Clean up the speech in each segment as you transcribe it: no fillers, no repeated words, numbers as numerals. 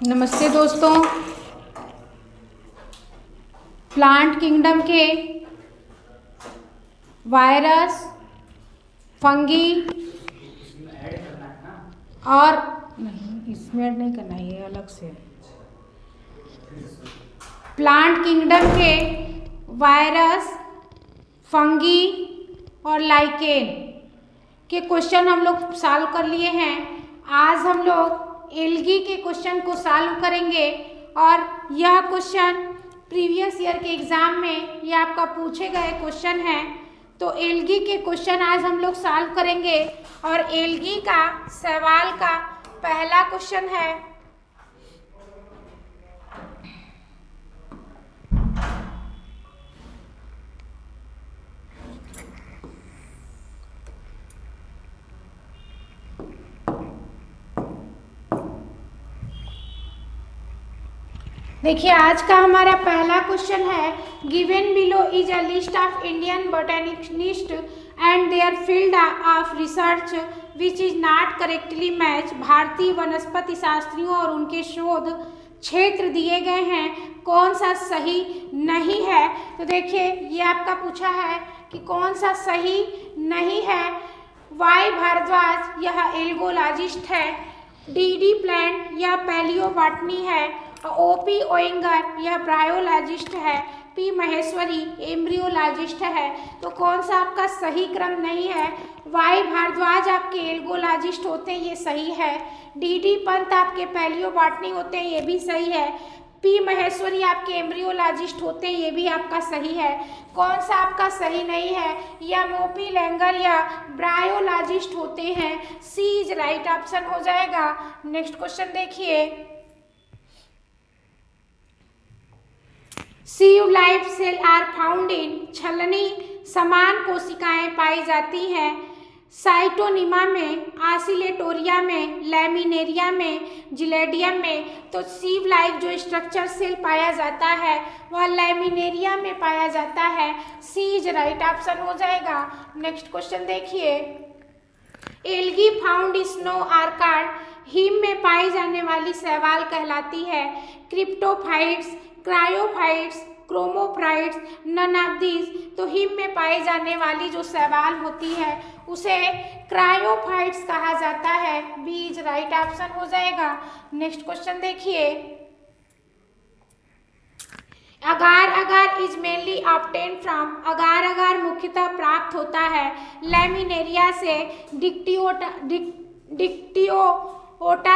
नमस्ते दोस्तों। Plant kingdom के वायरस, फंगी और नहीं, इसमें ऐड नहीं करना, ये अलग से। प्लांट किंगडम के वायरस, फंगी और लाइकेन के क्वेश्चन हम लोग सॉल्व कर लिए हैं। आज हम लोग एल्गी के क्वेश्चन को सॉल्व करेंगे और यह क्वेश्चन प्रीवियस ईयर के एग्जाम में ये आपका पूछे गए क्वेश्चन हैं। तो एल्गी के क्वेश्चन आज हम लोग सॉल्व करेंगे और एल्गी का सवाल का पहला क्वेश्चन है, देखिए आज का हमारा पहला क्वेश्चन है, given below is a list of Indian botanist and their field of research which is not correctly match. भारतीय वनस्पति शास्त्रियों और उनके शोध क्षेत्र दिए गए हैं, कौन सा सही नहीं है। तो देखिए ये आपका पूछा है कि कौन सा सही नहीं है। वाई भारद्वाज यह एल्गोलॉजिस्ट है, डी प्लांट यह पैलियोबॉटनी है, ओपी ओएंगर यह ब्रायोलॉजिस्ट है, पी महेश्वरी एम्ब्रियोलॉजिस्ट है। तो कौन सा आपका सही क्रम नहीं है। वाई भारद्वाज आपके एल्गोलॉजिस्ट होते हैं, ये सही है। डी पंत आपके पैलियोबॉटनी होते हैं, ये भी सही है। पी महेश्वरी आपके एम्ब्रियोलॉजिस्ट होते हैं, ये भी आपका सही है। कौन सा आपका सही नहीं है, या मोपी लैंगर या ब्रायोलॉजिस्ट होते हैं, सी इज राइट ऑप्शन हो जाएगा। नेक्स्ट क्वेश्चन देखिए, sieve life cell are found in, छलनी समान कोशिकाएं पाई जाती हैं साइटोनिमा में, आसिलेटोरिया में, लैमिनेरिया में, जिलेडियम में। तो सीव लाइफ जो स्ट्रक्चर सेल पाया जाता है वह लैमिनेरिया में पाया जाता है, सी इज राइट ऑप्शन हो जाएगा। नेक्स्ट क्वेश्चन देखिए, एल्गी फाउंड स्नो आर्काड हिम में पाई जाने वाली शैवाल कहलाती है, क्रिप्टोफाइट्स, क्रायोफाइट्स, क्रोमोफ्राइट्स, नन ऑफ दीज। तो हिम में पाई जाने वाली जो शैवाल होती है उसे क्रायोफाइट्स कहा जाता है, बी इज राइट ऑप्शन हो जाएगा। नेक्स्ट क्वेश्चन देखिए, agar agar is mainly obtain from, अगार अगार मुख्यतः प्राप्त होता है लैमिनेरिया से, डिक्टियोटा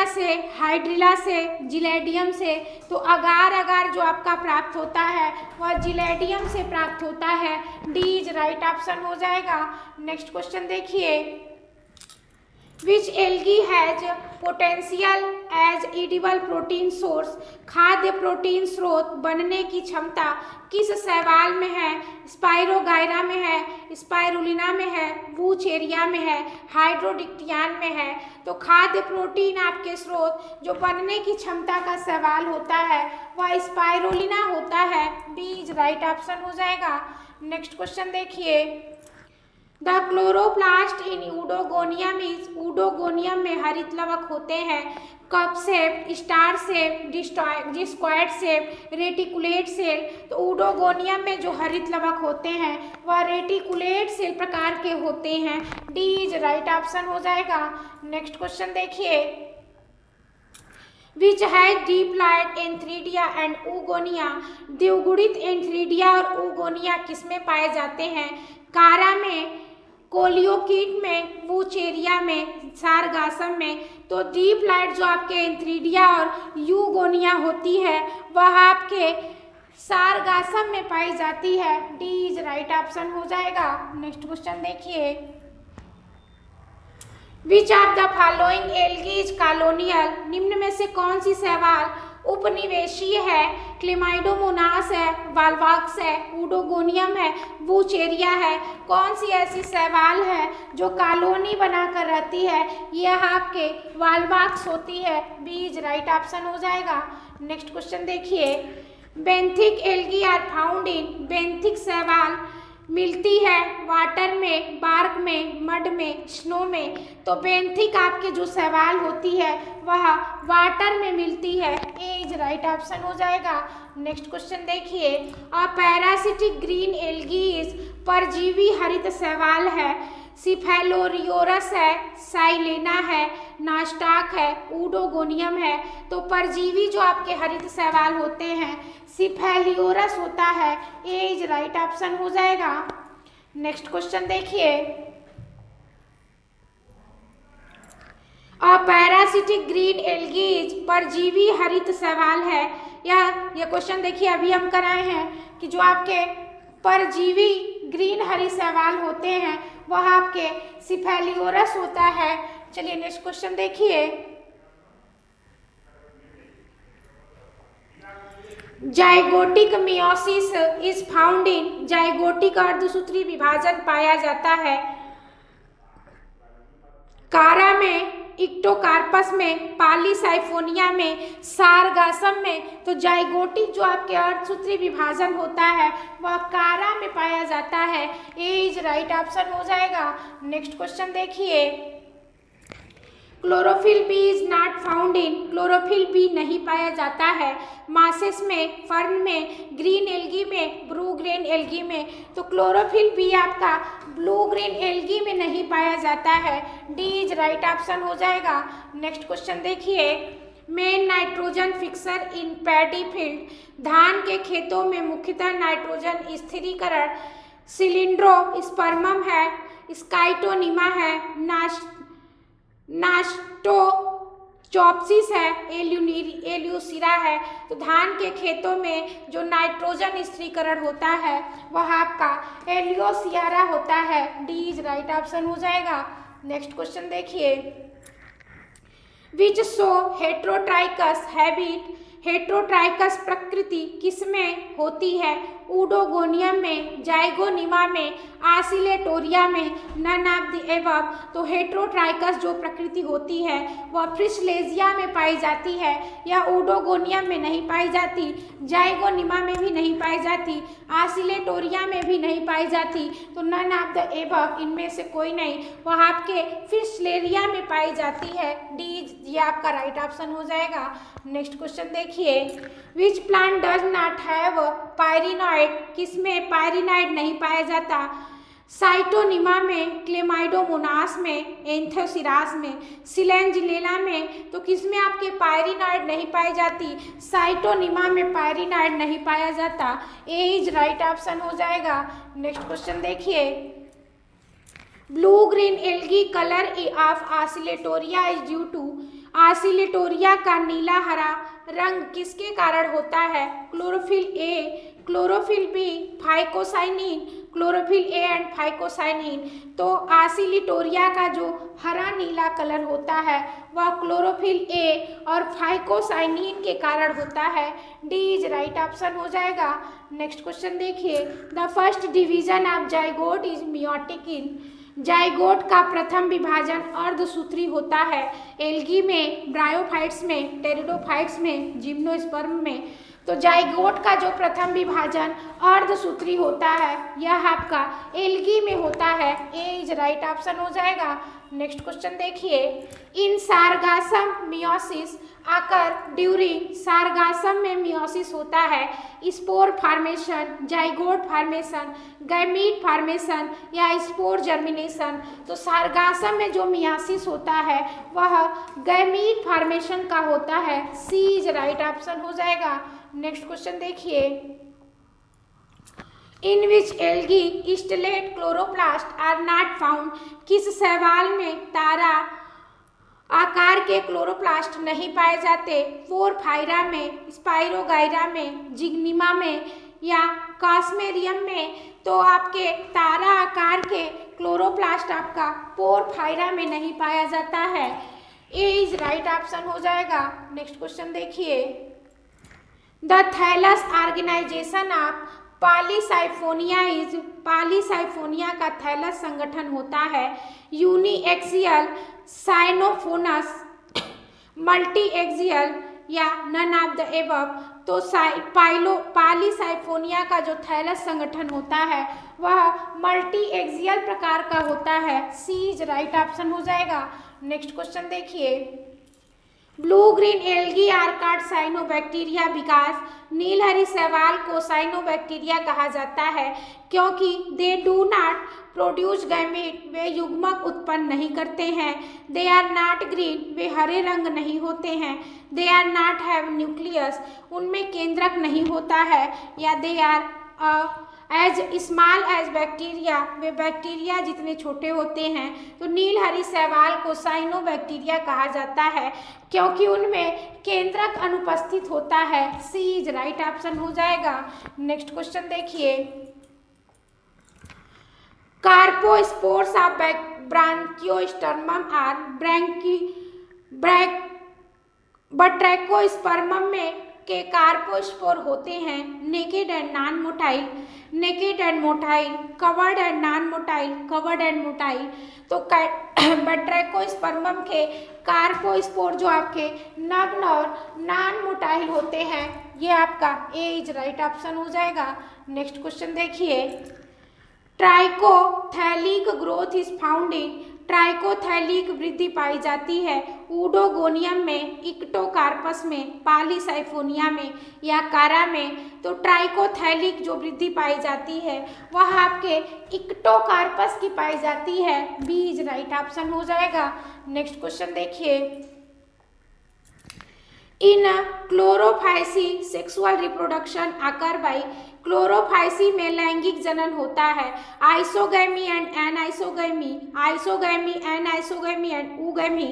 से, हाइड्रिला से, जिलेडियम से। तो अगार अगार जो आपका प्राप्त होता है वह जिलेडियम से प्राप्त होता है, डी इज राइट ऑप्शन हो जाएगा। नेक्स्ट क्वेश्चन देखिए, which algae has potential as edible protein source, खाद्य प्रोटीन स्रोत बनने की क्षमता किस शैवाल में है, स्पाइरोगायरा में है, स्पाइरुलिना में है, वूचेरिया में है, हाइड्रोडिक्टियान में है। तो खाद्य प्रोटीन आपके स्रोत जो बनने की क्षमता का शैवाल होता है वह स्पाइरुलिना होता है, बी इज राइट ऑप्शन हो जाएगा। नेक्स्ट क्वेश्चन देखिए, the chloroplast in oedogonium is, oedogonium में हरित लवक होते हैं, cup shape, star shape, discoid shape, reticulate cell. तो यूडोगोनियम में जो हरित लवक होते हैं वह रेटिकुलेट सेल प्रकार के होते हैं, डी इज राइट ऑप्शन हो जाएगा। नेक्स्ट क्वेश्चन देखिए, विच है डीप्लॉयड एंथ्रीडिया एंड ऊगोनिया, द्विगुणित एंथ्रीडिया और ऊगोनिया किसमें पाए जाते हैं, कारा में, कोलियोकीट में, वूचेरिया में, सारगासम में। तो डीप्लॉयड जो आपके एंथ्रीडिया और यूगोनिया होती है वह आपके सारगासम में पाई जाती है, डी इज राइट ऑप्शन हो जाएगा। नेक्स्ट क्वेश्चन देखिए, which of the following algae is colonial, निम्न में से कौन सी शैवाल उपनिवेशीय है, क्लेमाइडोमोनास है, वाल्वाक्स है, यूडोगोनियम है, वूचेरिया है। कौन सी ऐसी शैवाल है जो कॉलोनी बनाकर रहती है, यह आपके वाल्वाक्स होती है, बी इज राइट ऑप्शन हो जाएगा। नेक्स्ट क्वेश्चन देखिए, benthic algae are found in, benthic शैवाल मिलती है वाटर में, बार्क में, मड में, स्नो में। तो बेंथिक आपके जो शैवाल होती है वह वाटर में मिलती है। ए इज राइट ऑप्शन हो जाएगा। नेक्स्ट क्वेश्चन देखिए, अ पैरासिटिक ग्रीन एल्गी इज परजीवी हरित शैवाल है। सिफेलोरियोरस है, साइलेना है, नास्टाक है, ऊडोगोनियम है। तो परजीवी जो आपके हरित शैवाल होते हैं सिफेलियोरस होता है। ए इज राइट ऑप्शन हो जाएगा। नेक्स्ट क्वेश्चन देखिए, अ पैरासिटिक ग्रीन एल्गीज परजीवी हरित शैवाल है। यह क्वेश्चन देखिए अभी हम कराए हैं कि जो आपके परजीवी ग्रीन हरित शैवाल होते हैं वह आपके सिफेलियोरस होता है। चलिए नेक्स्ट क्वेश्चन देखिए, zygotic meiosis is found in, zygotic अर्धसूत्री विभाजन पाया जाता है कारा में, इक्टोकार्पस में, पॉलीसाइफोनिया में, सारगासम में। तो जाइगोटिक जो आपके अर्धसूत्री विभाजन होता है वह कारा में पाया जाता है। ए इज राइट ऑप्शन हो जाएगा। नेक्स्ट क्वेश्चन देखिए, chlorophyll B is not found in, chlorophyll B नहीं पाया जाता है मासेस में, फर्न में, ग्रीन एल्गी में, ब्लू ग्रीन एल्गी में। तो क्लोरोफिल बी आपका ब्लू ग्रीन एल्गी में नहीं पाया जाता है। डी इज राइट ऑप्शन हो जाएगा। नेक्स्ट क्वेश्चन देखिए, मेन नाइट्रोजन फिक्सर इन पैडी फील्ड, धान के खेतों में मुख्यतः नाइट्रोजन स्थिरीकरण सिलिंड्रोस्पर्मम है, स्काइटोनिमा है, नास्टोचॉप्सिस है, एल्यूसिरा है। तो धान के खेतों में जो नाइट्रोजन स्थिरीकरण होता है वह आपका एलियोसियारा होता है। डी इज राइट ऑप्शन हो जाएगा। नेक्स्ट क्वेश्चन देखिए, which show heterotrichous habit, heterotrichous प्रकृति किसमें होती है? ऊडोगोनियम में, जाइगोनिमा में, आसिलेटोरिया में, नन ऑफ द एबव। तो हेट्रोट्राइकस जो प्रकृति होती है वह फ्रिशलेजिया में पाई जाती है, या ऊडोगोनियम में नहीं पाई जाती, जाइगोनिमा में भी नहीं पाई जाती, आसिलेटोरिया में भी नहीं पाई जाती। तो नन ऑफ द एबव, इनमें से कोई नहीं, वह आपके फ्रिशलेरिया में पाई जाती है। डी ये आपका राइट ऑप्शन हो जाएगा। नेक्स्ट क्वेश्चन देखिए, which plant does not have pyrenoid, किसमें पायरिनॉइड नहीं पाया जाता? साइटोनिमा में, क्लेमाइडोमोनास में, एंथोसिरास में, सिलेंजिलेला में। तो किसमें आपके पायरिनॉइड नहीं पाई जाती? साइटोनिमा में पायरिनॉइड नहीं पाया जाता। ए इज राइट ऑप्शन हो जाएगा। नेक्स्ट क्वेश्चन देखिए, blue green algae colour of oscillatoria is due to, oscillatoria का नीला हरा रंग किसके कारण होता है? Chlorophyll a, chlorophyll b, phycocyanin, chlorophyll A and phycocyanin. तो आसिलेटोरिया का जो हरा नीला कलर होता है वह क्लोरोफिल ए और फाइकोसाइनिन के कारण होता है। डी इज राइट ऑप्शन हो जाएगा। नेक्स्ट क्वेश्चन देखिए, the first division of zygote is meiotic in, zygote का प्रथम विभाजन अर्धसूत्री होता है एल्गी में, ब्रायोफाइट्स में, टेरिडोफाइट्स में, जिम्नोस्पर्म में। तो जाइगोट का जो प्रथम विभाजन अर्धसूत्री होता है यह आपका एल्गी में होता है। ए इज राइट ऑप्शन हो जाएगा। नेक्स्ट क्वेश्चन देखिए, इन सारगासम मियोसिस आकर ड्यूरिंग, सारगासम में मियोसिस होता है, spore formation, zygote formation, gamete formation या स्पोर जर्मिनेशन। तो सारगासम में जो मियोसिस होता है वह गैमीट फॉर्मेशन का होता है। सी इज राइट ऑप्शन हो जाएगा। नेक्स्ट क्वेश्चन देखिए, in which algae stellate chloroplast are not found, किस शैवाल में तारा आकार के क्लोरोप्लास्ट नहीं पाए जाते? पोरफायरा में, स्पाइरोगाइरा में, जिग्निमा में या कास्मेरियम में। तो आपके तारा आकार के क्लोरोप्लास्ट आपका पोरफायरा में नहीं पाया जाता है। ए इज राइट ऑप्शन हो जाएगा। नेक्स्ट क्वेश्चन देखिए, the thallus organisation of polysiphonia is, polysiphonia का थैलस संगठन होता है यूनिएक्सियल, साइनोफोनस, मल्टी एक्सियल, या नन ऑफ द एबव, तो पॉलीसाइफोनिया का जो थैलस संगठन होता है वह मल्टी एक्सियल प्रकार का होता है। सी इज राइट ऑप्शन हो जाएगा। नेक्स्ट क्वेश्चन देखिए, blue green algae are called cyanobacteria because, नीलहरी शैवाल को साइनोबैक्टीरिया कहा जाता है क्योंकि they do not produce gamete, वे युग्मक उत्पन्न नहीं करते हैं। दे आर नॉट ग्रीन, वे हरे रंग नहीं होते हैं। They are not have nucleus, उनमें केंद्रक नहीं होता है। या they are as small as bacteria, वे बैक्टीरिया जितने छोटे होते हैं। तो नीलहरी शैवाल को साइनोबैक्टीरिया कहा जाता है क्योंकि उनमें केंद्रक अनुपस्थित होता है। सी इज राइट ऑप्शन हो जाएगा। नेक्स्ट क्वेश्चन देखिए, कार्पोस्पोर्स ऑफ ब्रांकियोस्पर्मम आर बट्रैकोस्पर्मम में के कार्पोस्पोर होते हैं naked and non motile, naked and motile, covered and non motile, covered and motile. तो बट्रैकोस्पर्मम के कार्पोस्पोर जो आपके नग्न और नॉन मोटाइल होते हैं, ये आपका ए इज राइट ऑप्शन हो जाएगा। नेक्स्ट क्वेश्चन देखिए, ट्राइकोथैलिक ग्रोथ इज फाउंड इन, ट्राइकोथैलिक वृद्धि पाई जाती है ऊडोगोनियम में, इक्टोकार्पस में, पॉलीसाइफोनिया में या कारा में। तो ट्राइकोथैलिक जो वृद्धि पाई जाती है वह आपके इक्टोकार्पस की पाई जाती है। बी इज राइट ऑप्शन हो जाएगा। नेक्स्ट क्वेश्चन देखिए, in chlorophyceae sexual reproduction occur by, chlorophyceae में लैंगिक जनन होता है। Isogamy and anisogamy, isogamy, anisogamy and oogamy,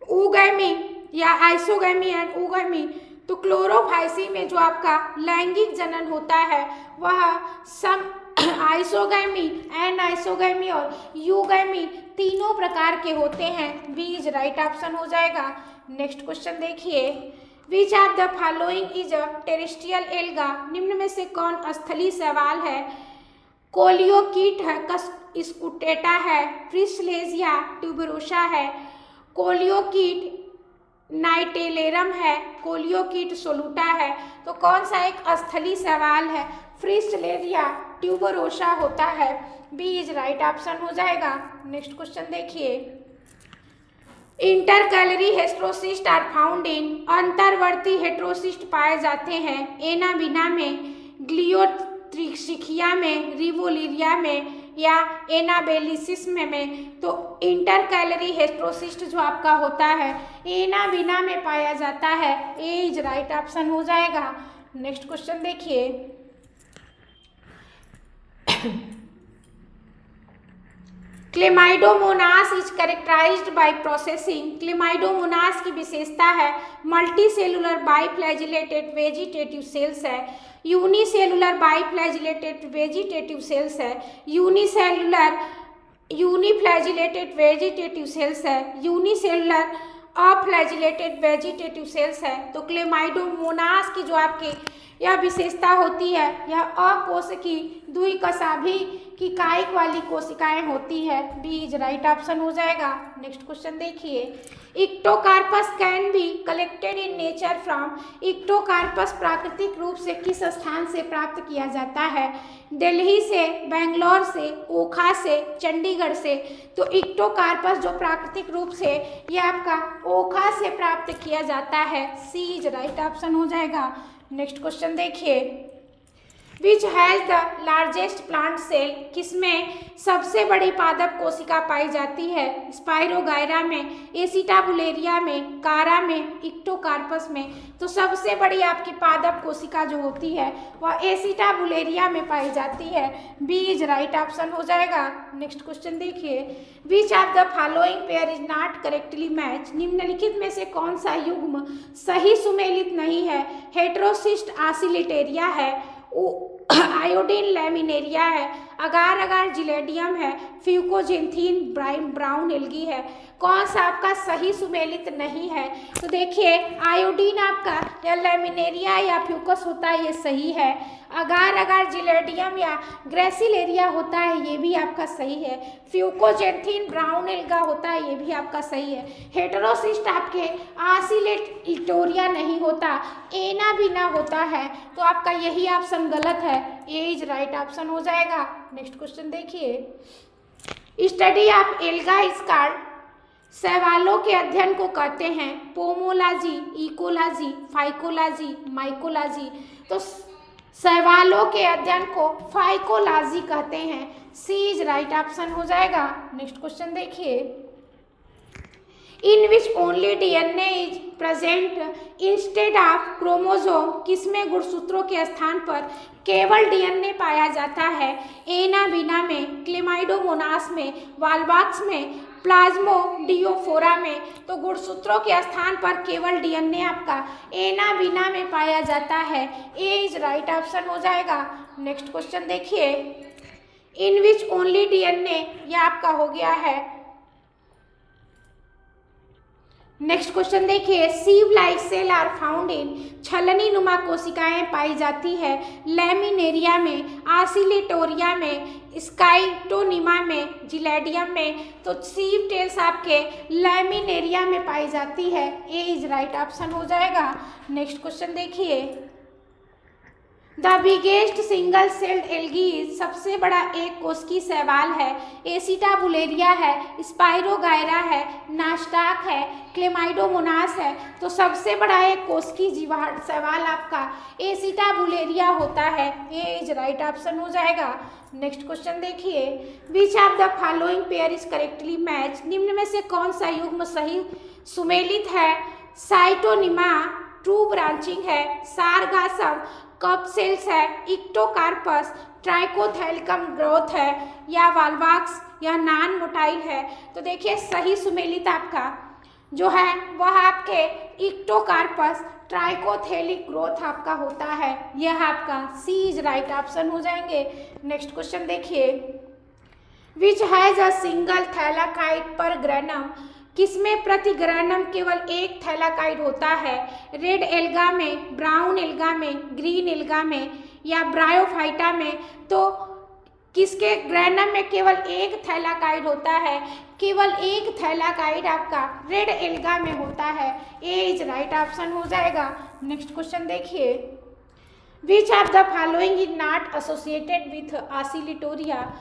oogamy या आइसोगैमी एंड ऊगैमी। तो क्लोरोफाइसी में जो आपका लैंगिक जनन होता है वह आइसोगैमी, एनाइसोगैमी और यूगैमी तीनों प्रकार के होते हैं। बी इज राइट ऑप्शन हो जाएगा। नेक्स्ट क्वेश्चन देखिए, which of the following is a terrestrial alga, निम्न में से कौन स्थलीय शैवाल है? कोलियोकीट है, स्कूटेटा है, फ्रिसलेजिया ट्यूबरोसा है, कोलियोकीट नाइटेलेरम है, कोलियोकीट सोलूटा है। तो कौन सा एक स्थलीय शैवाल है? फ्रिसलेजिया ट्यूबरोसा होता है। बी इज राइट ऑप्शन हो जाएगा। नेक्स्ट क्वेश्चन देखिए, intercalary heterocyst are found in, अंतर्वर्ती हेट्रोसिस्ट पाए जाते हैं एनाबिना में, ग्लियोट्रिक्सिया में, रिवोलिरिया में या एनाबेलिसिस में। तो इंटरकैलरी हेट्रोसिस्ट जो आपका होता है एनाबिना में पाया जाता है। ए इज राइट ऑप्शन हो जाएगा। नेक्स्ट क्वेश्चन देखिए, chlamydomonas is characterised by possessing, chlamydomonas की विशेषता है मल्टीसेलुलर बाइफ्लैजिलेटेड वेजिटेटिव सेल्स है, यूनिसेलुलर बाइफ्लैजिलेटेड वेजिटेटिव सेल्स है, यूनिसेलुलर यूनिफ्लैजिलेटेड वेजिटेटिव सेल्स है, यूनिसेलुलर अफ्लैजिलेटेड वेजिटेटिव सेल्स है। तो क्लेमाइडोमोनास की जो आपकी यह विशेषता होती है, यह अकोशिकी द्विकशाभी की कायिक वाली कोशिकाएं होती है। बी इज राइट ऑप्शन हो जाएगा। नेक्स्ट क्वेश्चन देखिए, ectocarpus can be collected in nature from, ectocarpus प्राकृतिक रूप से किस स्थान से प्राप्त किया जाता है? दिल्ली से, बेंगलोर से, ओखा से, चंडीगढ़ से। तो इक्टोकार्पस जो प्राकृतिक रूप से यह आपका ओखा से प्राप्त किया जाता है। सी इज राइट ऑप्शन हो जाएगा। नेक्स्ट क्वेश्चन देखिए, which has the largest plant cell, किसमें सबसे बड़ी पादप कोशिका पाई जाती है? स्पाइरोगायरा में, एसिटाबुलेरिया में, कारा में, इक्टोकार्पस में। तो सबसे बड़ी आपकी पादप कोशिका जो होती है वह एसिटाबुलेरिया में पाई जाती है। बी इज राइट ऑप्शन हो जाएगा। नेक्स्ट क्वेश्चन देखिए, which of the following pair is not correctly match, निम्नलिखित में से कौन सा युग्म सही सुमेलित नहीं है? हेट्रोसिस्ट ऑसिलिटेरिया है, आयोडीन लैमिनेरिया है, अगार अगार जिलेडियम है, फ्यूकोजेंथीन ब्राउन एल्गी है। कौन सा आपका सही सुमेलित नहीं है? तो देखिए आयोडीन आपका या लैमिनेरिया या फ्यूकस होता है, ये सही है। अगार अगार जिलेडियम या ग्रेसिलेरिया होता है, ये भी आपका सही है। फ्यूकोजेंथीन ब्राउन एल्गा होता है, ये भी आपका सही है। हेटेरोसिस्ट आपके आसिलेटोरिया नहीं होता, एना भी ना होता है, तो आपका यही ऑप्शन गलत है, ए इज राइट ऑप्शन हो जाएगा। नेक्स्ट क्वेश्चन देखिए, study of alga is called, शैवालों के अध्ययन को कहते हैं पोमोलॉजी, इकोलॉजी, फाइकोलॉजी, माइकोलॉजी। तो शैवालों के अध्ययन को फाइकोलॉजी कहते हैं, सी इज राइट ऑप्शन हो जाएगा। नेक्स्ट क्वेश्चन देखिए, in which only DNA is present instead of chromosome, किसमें गुणसूत्रों के स्थान पर केवल डीएनए पाया जाता है? एना बीना में, क्लेमाइडोमोनास में, वाल्वाक्स में, प्लाज्मोडियोफोरा में। तो गुणसूत्रों के स्थान पर केवल डीएनए आपका एना बीना में पाया जाता है, ए इज राइट ऑप्शन हो जाएगा। नेक्स्ट क्वेश्चन देखिए, इन विच ओनली डीएनए, यह आपका हो गया है। नेक्स्ट क्वेश्चन देखिए, sieve like cell are found in, छलनी नुमा कोशिकाएं पाई जाती है लैमिनेरिया में, आसिलेटोरिया में, स्काइटोनिमा में, जिलेडियम में। तो सीव टेल्स आपके लैमिनेरिया में पाई जाती है, ए इज राइट ऑप्शन हो जाएगा। नेक्स्ट क्वेश्चन देखिए, the biggest single celled algae, सबसे बड़ा एक कोशिकी शैवाल है, एसिटाबुलेरिया है, स्पाइरोगायरा है, नास्टाक है, क्लेमाइडोमोनास है। तो सबसे बड़ा एक कोशिकी जीवाणु शैवाल आपका एसिटाबुलेरिया होता है, ए इज राइट ऑप्शन हो जाएगा। नेक्स्ट क्वेश्चन देखिए, which of the following pair is correctly match, निम्न में से कौन सा युग्म सही सुमेलित है? साइटोनिमा ट्रू ब्रांचिंग है, सारगासम कप सेल्स है, इक्टोकार्पस ट्राइकोथैलिकम ग्रोथ है, या वाल्वाक्स या नॉन मोटाइल है। तो देखिए सही सुमेलित आपका जो है वह आपके इक्टोकार्पस ट्राइकोथैलिक ग्रोथ आपका होता है, यह आपका सी इज राइट ऑप्शन हो जाएंगे। नेक्स्ट क्वेश्चन देखिए, which has a single thylakoid पर ग्रैनम, किसमें प्रति ग्रैनम केवल एक थैलाकाइड होता है? रेड एल्गा में, ब्राउन एल्गा में, ग्रीन एल्गा में, या ब्रायोफाइटा में। तो किसके ग्रैनम में केवल एक थैलाकाइड होता है? केवल एक थैलाकाइड आपका रेड एल्गा में होता है, ए इज राइट ऑप्शन हो जाएगा। नेक्स्ट क्वेश्चन देखिए, which of the following is not associated with Oscillatoria,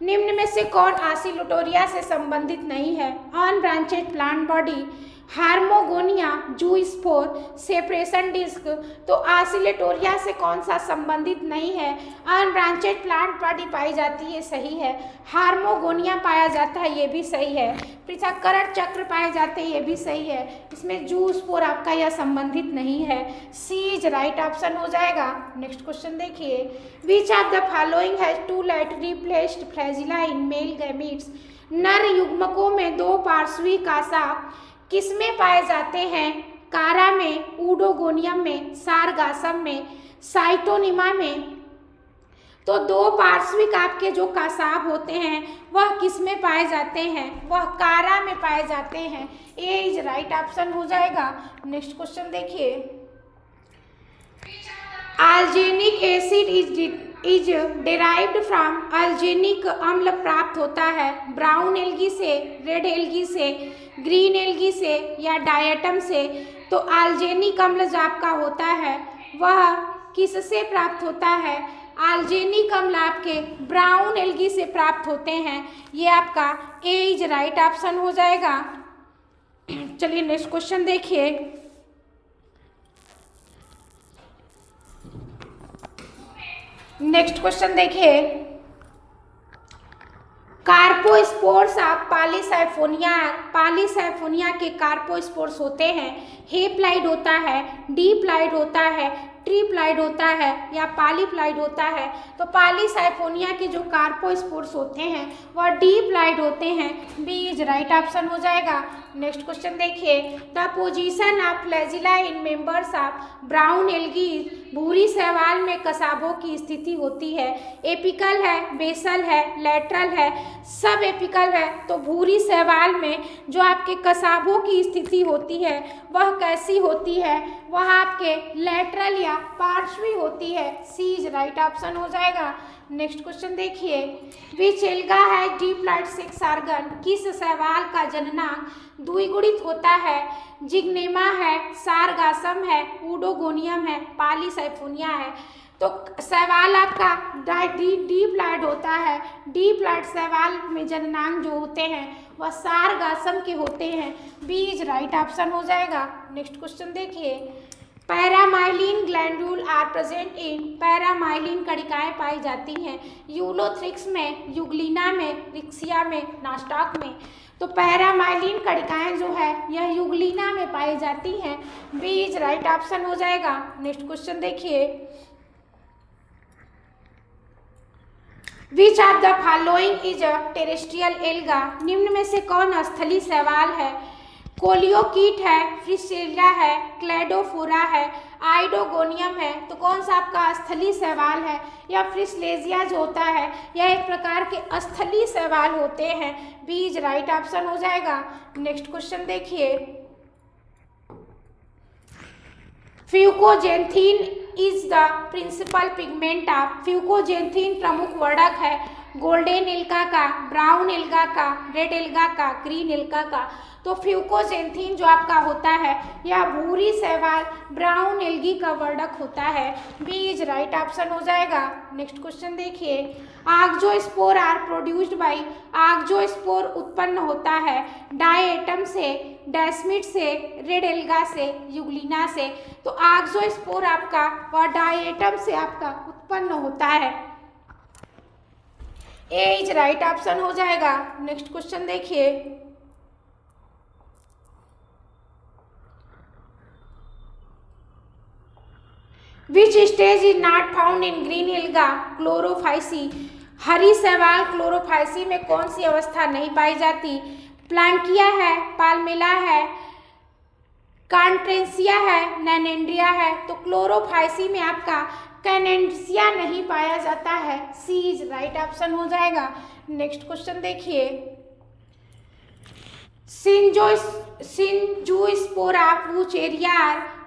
निम्न में से कौन आसिलेटोरिया से संबंधित नहीं है? Unbranched plant body, hormogonia, zoospore, separation disc. तो आसिलेटोरिया से कौन सा संबंधित नहीं है? अनब्रांचेड प्लांट बॉडी पाई जाती है, सही है। हार्मोगोनिया पाया जाता है, ये भी सही है। पृथक्करण चक्र पाए जाते हैं, ये भी सही है। इसमें जूस्पोर आपका यह संबंधित नहीं है, सी इज राइट ऑप्शन हो जाएगा। नेक्स्ट क्वेश्चन देखिए, which of the following has two laterally placed flagella in male gametes, नर युग्मकों में दो पार्श्वी कासा किसमें पाए जाते हैं? कारा में, ऊडोगोनियम में, सारगासम में, साइटोनिमा में। तो दो पार्श्विक आपके जो कासाब होते हैं वह किसमें पाए जाते हैं? वह कारा में पाए जाते हैं, ए इज राइट ऑप्शन हो जाएगा। नेक्स्ट क्वेश्चन देखिए, आल्जेनिक एसिड इज डिराइव्ड फ्रॉम, अल्जेनिक अम्ल प्राप्त होता है ब्राउन एल्गी से, रेड एल्गी से, ग्रीन एल्गी से, या डायटम से। तो आल्जेनिक अम्ल जो आपका होता है वह किससे प्राप्त होता है? आल्जेनिक अम्ल आपके ब्राउन एल्गी से प्राप्त होते हैं, ये आपका ए इज राइट ऑप्शन हो जाएगा। चलिए नेक्स्ट क्वेश्चन देखिए, नेक्स्ट क्वेश्चन देखिए, कार्पोस्पोर्स ऑफ पॉलीसाइफोनिया, पॉलीसाइफोनिया के कार्पोस्पोर्स होते हैं, हेप्लाइड होता है, डीप्लाइड होता है, ट्रीप्लाइड होता है या पॉलीप्लाइड होता है। तो पॉलीसाइफोनिया के जो कार्पोस्पोर्स होते हैं वह डीप्लाइड होते हैं। बी इज राइट ऑप्शन हो जाएगा। नेक्स्ट क्वेश्चन देखिए, the position of flagella in members of brown algae, भूरी शैवाल में कसाबों की स्थिति होती है। एपिकल है, बेसल है, लेटरल है, सब एपिकल है। तो भूरी शैवाल में जो आपके कसाबों की स्थिति होती है वह कैसी होती है? वह आपके लेटरल या पार्श्वी होती है। सी इज राइट ऑप्शन हो जाएगा। नेक्स्ट क्वेश्चन देखिए, विच एल्गा है डीप्लाइड सेक्स ऑर्गन, किस शैवाल का जननांग द्विगुणित होता है? जिग्नेमा है, सारगासम है, ऊडोगोनियम है, पॉलीसाइफोनिया है। तो शैवाल आपका डीप्लाइड होता है। डीप्लाइड शैवाल में जननांग जो होते हैं वह सारगासम के होते हैं। बी इज राइट ऑप्शन हो जाएगा। नेक्स्ट क्वेश्चन देखिए, पैरामाइलिन ग्लैंडुल आर प्रेजेंट इन, पैरामाइलिन कणिकाएं पाई जाती हैं यूलोथ्रिक्स में, युगलिना में, रिक्सिया में, नास्टॉक में। तो पैरामाइलिन कणिकाएं जो है यह युगलिना में पाई जाती हैं। बी इज राइट ऑप्शन हो जाएगा। नेक्स्ट क्वेश्चन देखिए, which of the following is a terrestrial alga, निम्न में से कौन स्थलीय शैवाल है? कोलियोकीट है, फ्रिसेलिया है, क्लेडोफोरा है, आइडोगोनियम है। तो कौन सा आपका स्थलीय शैवाल है? या फ्रिसलेजिया जो होता है यह एक प्रकार के स्थलीय शैवाल होते हैं। बी इज राइट ऑप्शन हो जाएगा। नेक्स्ट क्वेश्चन देखिए, fucoxanthin is the principal pigment of, fucoxanthin प्रमुख वर्णक है गोल्डन एल्गा का, ब्राउन एल्गा का, रेड एल्गा का, ग्रीन एल्गा का। तो फ्यूकोजेंथीन जो आपका होता है यह भूरी शैवाल ब्राउन एल्गी का वर्णक होता है। बी इज राइट ऑप्शन हो जाएगा। नेक्स्ट क्वेश्चन देखिए, आक्जोस्पोर आर प्रोड्यूस्ड बाई, आक्जोस्पोर उत्पन्न होता है डायएटम से, डेस्मिड से, रेड एल्गा से, युगलिना से। तो आक्जोस्पोर आपका वह डायएटम से आपका उत्पन्न होता है। ए इज राइट ऑप्शन हो जाएगा। नेक्स्ट क्वेश्चन देखिए, which stage is not found in green alga, Chlorophyceae, हरी शैवाल क्लोरोफाइसी में कौन सी अवस्था नहीं पाई जाती? प्लांकिया है, पाल्मेला है, कॉन्ट्रेंसिया है, नैनेंड्रिया है। तो क्लोरोफाइसी में आपका कैनेंसिया नहीं पाया जाता है। सी इज राइट ऑप्शन हो जाएगा। नेक्स्ट क्वेश्चन देखिए, सिंजोस्पोरा वूचेरिया,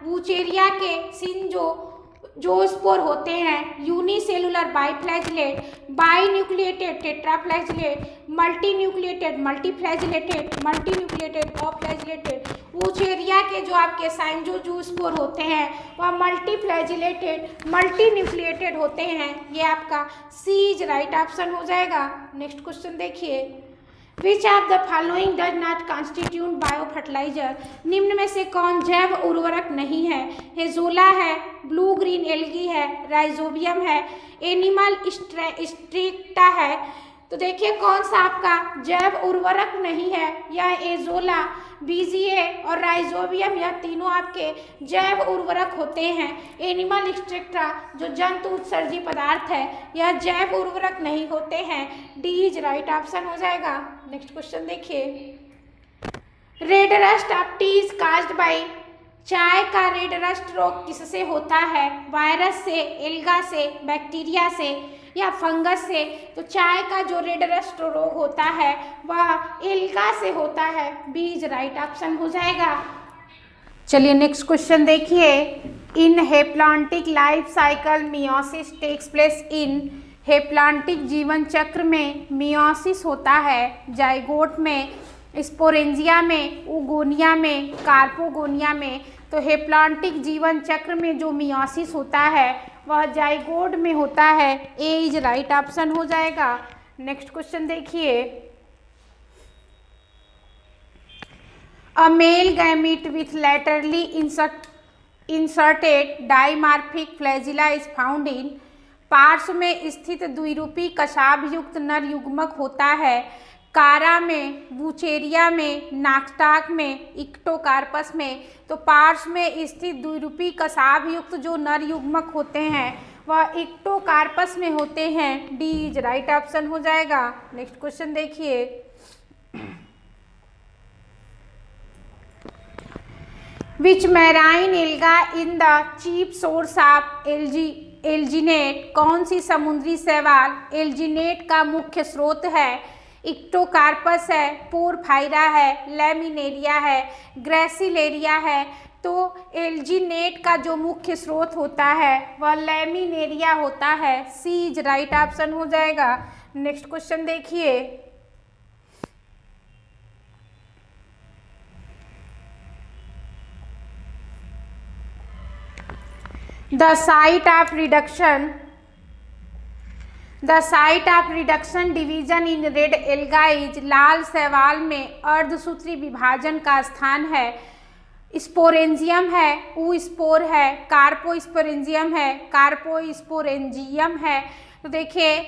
वूचेरिया के सिंजोस्पोर होते हैं यूनिसेलुलर बाइफ्लैजिलेट, बाइन्यूक्लिएटेड टेट्राफ्लैजिलेट, मल्टीन्यूक्लिएटेड मल्टीफ्लैजिलेटेड, मल्टीन्यूक्लिएटेड अफ्लैजिलेटेड। वूचेरिया के जो आपके साइंजोजूस्पोर होते हैं वह मल्टीफ्लैजिलेटेड मल्टीन्यूक्लिएटेड होते हैं। ये आपका सी इज राइट ऑप्शन हो जाएगा। नेक्स्ट क्वेश्चन देखिए, which of the following does not constitute bio fertiliser, निम्न में से कौन जैव उर्वरक नहीं है? हेजोला है, ब्लू ग्रीन एल्गी है, राइजोबियम है, एनिमल स्ट्रिक्टा है। तो देखिए कौन सा आपका जैव उर्वरक नहीं है? यह एजोला, बीजीए और राइजोबियम, यह तीनों आपके जैव उर्वरक होते हैं। एनिमल एक्सट्रैक्टा जो जंतु उत्सर्जी पदार्थ है यह जैव उर्वरक नहीं होते हैं। डी इज राइट ऑप्शन हो जाएगा। नेक्स्ट क्वेश्चन देखिए, red rust of T is caused by, चाय का रेड रस्ट रोग किससे होता है? वायरस से, एल्गा से, बैक्टीरिया से या फंगस से। तो चाय का जो रेड रस्ट रोग होता है वह एल्गा से होता है। बी इज राइट ऑप्शन हो जाएगा। चलिए नेक्स्ट क्वेश्चन देखिए, in haplontic life cycle meiosis takes place in, haplontic जीवन चक्र में मियोसिस होता है जाइगोट में, स्पोरेंजिया में, उगोनिया में, कार्पोगोनिया में। तो हेप्लॉन्टिक जीवन चक्र में जो मियोसिस होता है वह जाइगोट में होता है। ए इज राइट ऑप्शन हो जाएगा। नेक्स्ट क्वेश्चन देखिए, a male gamete with laterally inserted dimorphic flagella is found in, पार्श्व में स्थित द्विरूपी कशाभ युक्त नर युग्मक होता है कारा में, बूचेरिया में, नाकटाक में, इक्टोकार्पस में। तो पार्श्व में स्थित द्विरूपी कसाभ युक्त जो नर युग्मक होते हैं वह इक्टोकार्पस में होते हैं। डी इज राइट ऑप्शन हो जाएगा। नेक्स्ट क्वेश्चन देखिए, which marine alga in the chief source of alginate, कौन सी समुद्री शैवाल एल्जिनेट का मुख्य स्रोत है? इक्टोकार्पस है, पोरफायरा है, लैमिनेरिया है, ग्रेसिलेरिया है। तो एल्जिनेट का जो मुख्य स्रोत होता है वह लैमिनेरिया होता है। सी इज राइट ऑप्शन हो जाएगा। नेक्स्ट क्वेश्चन देखिए, the site of reduction division in red alga is, लाल शैवाल में अर्धसूत्री विभाजन का स्थान है। स्पोरेंजियम है, ऊस्पोर है, कार्पोस्पोरेंजियम है, कार्पोस्पोरेंजियम है। तो देखिए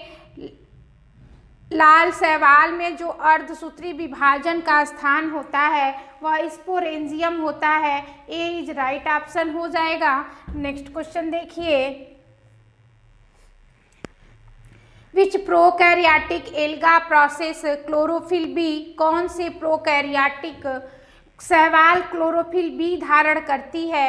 लाल शैवाल में जो अर्धसूत्री विभाजन का स्थान होता है वह स्पोरेंजियम होता है। ए इज राइट ऑप्शन हो जाएगा। नेक्स्ट क्वेश्चन देखिए, which prokaryotic alga process chlorophyll B, कौन से प्रोकैरियोटिक शैवाल क्लोरोफिल बी धारण करती है?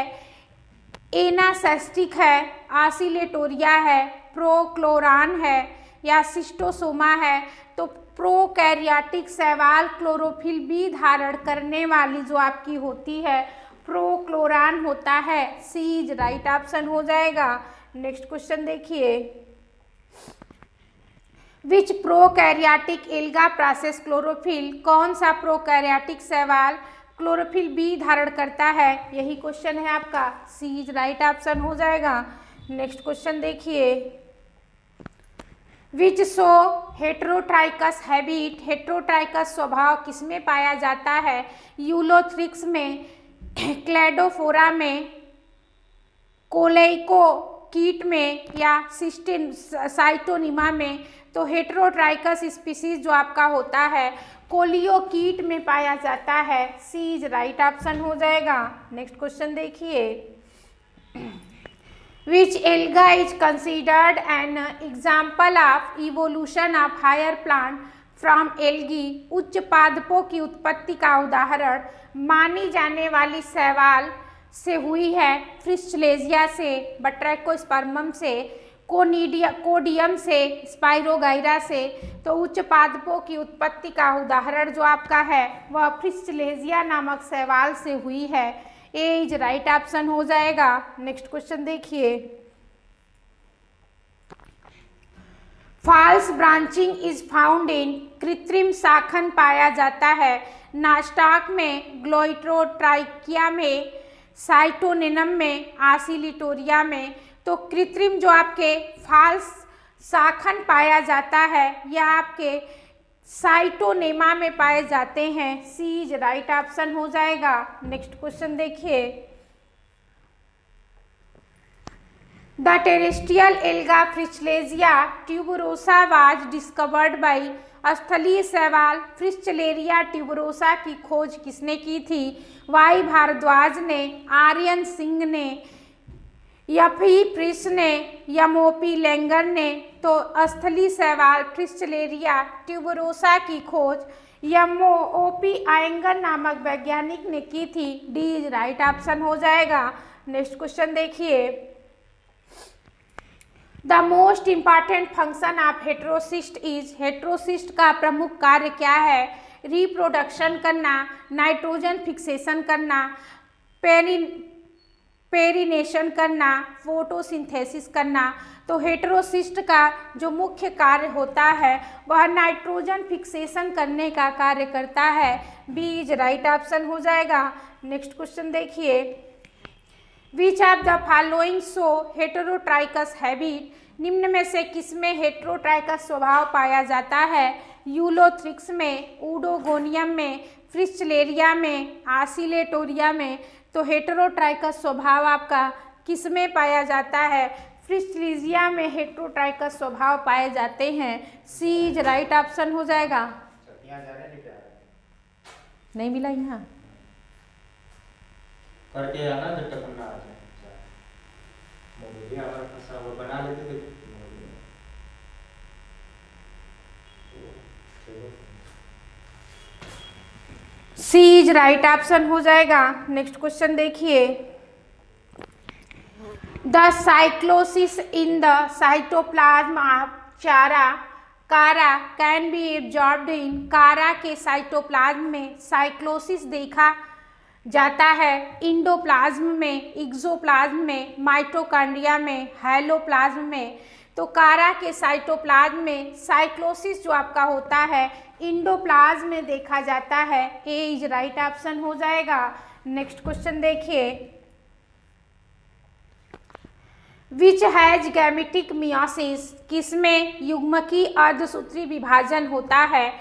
एनासेस्टिक है, आसिलेटोरिया है, प्रोक्लोरान है या सिस्टोसोमा है। तो प्रोकैरियोटिक शैवाल क्लोरोफिल बी धारण करने वाली जो आपकी होती है प्रोक्लोरान होता है। सी इज राइट ऑप्शन हो जाएगा। नेक्स्ट क्वेश्चन देखिए, which prokaryotic alga process chlorophyll, कौन सा प्रोकैरियोटिक शैवाल क्लोरोफिल बी धारण करता है? यही क्वेश्चन है आपका। सी इज राइट ऑप्शन हो जाएगा। नेक्स्ट क्वेश्चन देखिए, विच शो हेटेरोट्राइकस हैबिट, हेटेरोट्राइकस स्वभाव किसमें पाया जाता है? यूलोथ्रिक्स में, क्लेडोफोरा में, कोलेइको कीट में या साइटोनिमा में। तो हेटेरोट्राइकस स्पीसीज जो आपका होता है कोलियो कीट में पाया जाता है। सी इज राइट ऑप्शन हो जाएगा। नेक्स्ट क्वेश्चन देखिए, which alga is considered an example of evolution of higher plant from algae, उच्च पादपों की उत्पत्ति का उदाहरण मानी जाने वाली शैवाल से हुई है? फ्रिस्चलेजिया से, बट्रैकोस्पर्मम से, कोडियम से, स्पाइरोगाइरा से। तो उच्च पादपों की उत्पत्ति का उदाहरण जो आपका है वह फ्रिस्चलेजिया नामक शैवाल से हुई है। ए इज राइट ऑप्शन हो जाएगा। नेक्स्ट क्वेश्चन देखिए, false branching is found in, कृत्रिम शाखन पाया जाता है नास्टाक में, ग्लोइट्रोट्राइकिया में, साइटोनेनम में, आसिलिटोरिया में। तो कृत्रिम जो आपके फॉल्स शाखन पाया जाता है यह आपके साइटोनेमा में पाए जाते हैं। सी इज राइट ऑप्शन हो जाएगा। नेक्स्ट क्वेश्चन देखिए, the terrestrial alga Fritschiella tuberosa was discovered by, स्थलीय शैवाल फ्रिस्चलेरिया ट्यूबरोसा की खोज किसने की थी? वाई भारद्वाज ने, आर्यन सिंह ने, यफी प्रिस ने, यमोपी लेंगर ने। तो स्थलीय शैवाल फ्रिस्चलेरिया ट्यूबरोसा की खोज यमोपी आयंगर नामक वैज्ञानिक ने की थी। डी इज राइट ऑप्शन हो जाएगा। नेक्स्ट क्वेश्चन देखिए, the most important function of heterocyst is, heterocyst का प्रमुख कार्य क्या है? रिप्रोडक्शन करना, नाइट्रोजन फिक्सेशन करना, पेरिनेशन करना, फोटोसिंथेसिस करना। तो हेटेरोसिस्ट का जो मुख्य कार्य होता है वह नाइट्रोजन फिक्सेशन करने का कार्य करता है। बी इज राइट ऑप्शन हो जाएगा। नेक्स्ट क्वेश्चन देखिए, which of the following show heterotrichous habit, निम्न में से किसमें हेटेरोट्राइकस स्वभाव पाया जाता है? यूलोथ्रिक्स में, ऊडोगोनियम में, फ्रिस्चलेरिया में, आसिलेटोरिया में। तो हेटेरोट्राइकस स्वभाव आपका किसमें पाया जाता है? फ्रिस्चलेजिया में हेटेरोट्राइकस स्वभाव पाए जाते हैं। सी इज राइट ऑप्शन हो जाएगा। यहाँ जा रहे हैं लेके आ रहे हैं। नहीं मिला यहाँ करके आना जब तक हम ना आ जाए। मोबाइल हमारे पास वो बना लेते थे। सी इज राइट ऑप्शन हो जाएगा। नेक्स्ट क्वेश्चन देखिए, the cyclosis in the cytoplasm of कारा कैन बी एब्जॉर्ब्ड इन। कारा के साइटोप्लाज्म में साइक्लोसिस देखा जाता है इंडोप्लाज्म में, एक्सोप्लाज्म में, माइटोकॉन्ड्रिया में, हैलोप्लाज्म में। तो कारा के साइटोप्लाज्म में साइक्लोसिस जो आपका होता है इंडोप्लाज्म में देखा जाता है। ए इज राइट ऑप्शन हो जाएगा। नेक्स्ट क्वेश्चन देखिए, विच हैज गैमेटिक मियोसिस, किसमें युग्मकी अर्धसूत्री विभाजन होता है।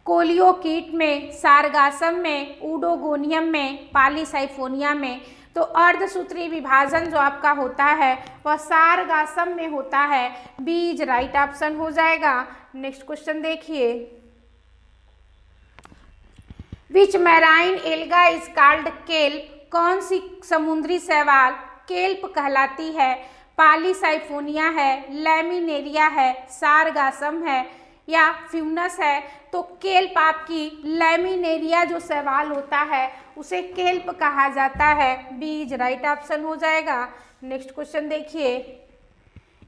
कोलियोकीट में, सारगासम में, ऊडोगोनियम में, पॉलीसाइफोनिया में। तो अर्धसूत्री विभाजन जो आपका होता है वह सारगासम में होता है। बी इज राइट ऑप्शन हो जाएगा। नेक्स्ट क्वेश्चन देखिए, which marine alga is called kelp, कौन सी समुद्री शैवाल केल्प कहलाती है। पॉलीसाइफोनिया है, लैमिनेरिया है, सारगासम है या फ्यूनस है। तो केल्प आपकी लैमिनेरिया जो शैवाल होता है उसे केल्प कहा जाता है। बी इज राइट ऑप्शन हो जाएगा। नेक्स्ट क्वेश्चन देखिए,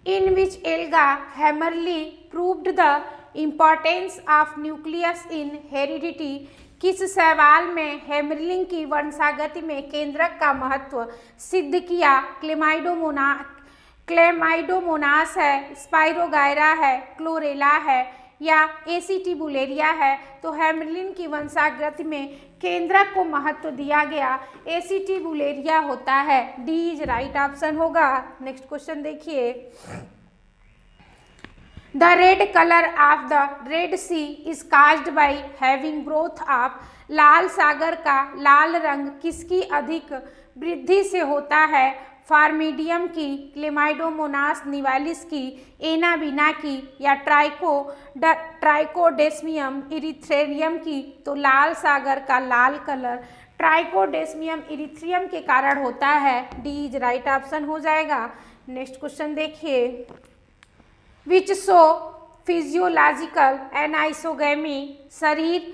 in which alga Hammerling proved the importance of nucleus in heredity, किस शैवाल में हेमरलिंग की वंशागति में केंद्रक का महत्व सिद्ध किया। क्लेमाइडोमोनास है, स्पाइरोगायरा है, क्लोरेला है या एसिटिबुलेरिया है। तो हेमरलिन की वंशागति में केंद्रक को महत्व दिया गया एसिटिबुलेरिया होता है। डी इज राइट ऑप्शन होगा। नेक्स्ट क्वेश्चन देखिए, the red colour of the Red Sea is caused by having growth of, लाल सागर का लाल रंग किसकी अधिक वृद्धि से होता है। फार्मीडियम की, क्लेमाइडोमोनास निवालिस की, एनाबिना की या ट्राइकोडेस्मियम इरिथ्रेरियम की। तो लाल सागर का लाल कलर ट्राइकोडेस्मियम इरिथ्रियम के कारण होता है। डी इज राइट ऑप्शन हो जाएगा। नेक्स्ट क्वेश्चन देखिए, विच शो फिजियोलॉजिकल एनाइसोगैमी, शरीर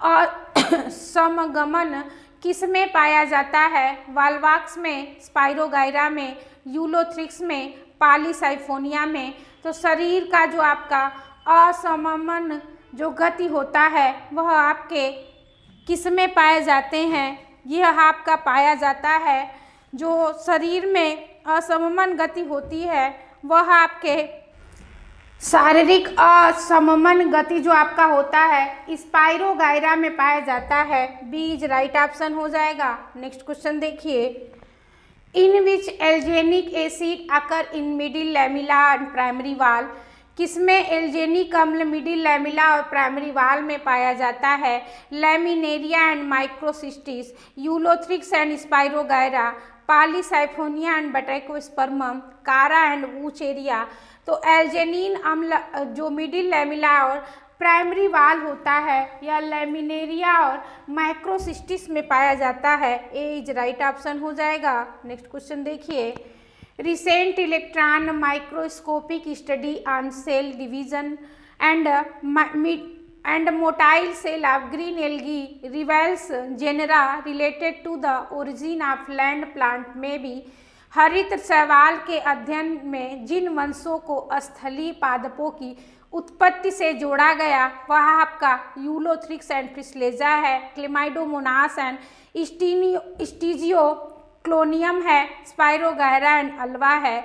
और समगमन किस में पाया जाता है। वाल्वाक्स में, स्पाइरोगायरा में, यूलोथ्रिक्स में, पॉलीसाइफोनिया में। तो शरीर का जो आपका असममन जो गति होता है वह आपके किस में पाए जाते हैं। यह आपका पाया जाता है जो शरीर में असममन गति होती है वह आपके शारीरिक असममन गति जो आपका होता है स्पाइरोगायरा में पाया जाता है। बी इज राइट ऑप्शन हो जाएगा। नेक्स्ट क्वेश्चन देखिए, in which alginic acid occur in middle lamella and primary wall, किसमें एल्जेनिक अम्ल मिडिल लैमिला और प्राइमरी वाल में पाया जाता है। Laminaria and Microcystis, Ulothrix and Spirogyra, Polysiphonia and Batrachospermum, Chara and वूचेरिया। तो एल्जेनिन अम्ल जो मिडिल लैमिला और प्राइमरी वाल होता है या लैमिनेरिया और माइक्रोसिस्टिस में पाया जाता है। ए इज राइट ऑप्शन हो जाएगा। नेक्स्ट क्वेश्चन देखिए, recent electron microscopic study on cell division and motile cell of green algae reveals genera related to the origin of land plant में भी। हरित शैवाल के अध्ययन में जिन वंशों को स्थलीय पादपों की उत्पत्ति से जोड़ा गया वह आपका यूलोथ्रिक्स एंड फ्रिसलेजा है, क्लेमाइडोमोनास एंड स्टीजियोक्लोनियम है, स्पाइरोगायरा एंड अल्वा है,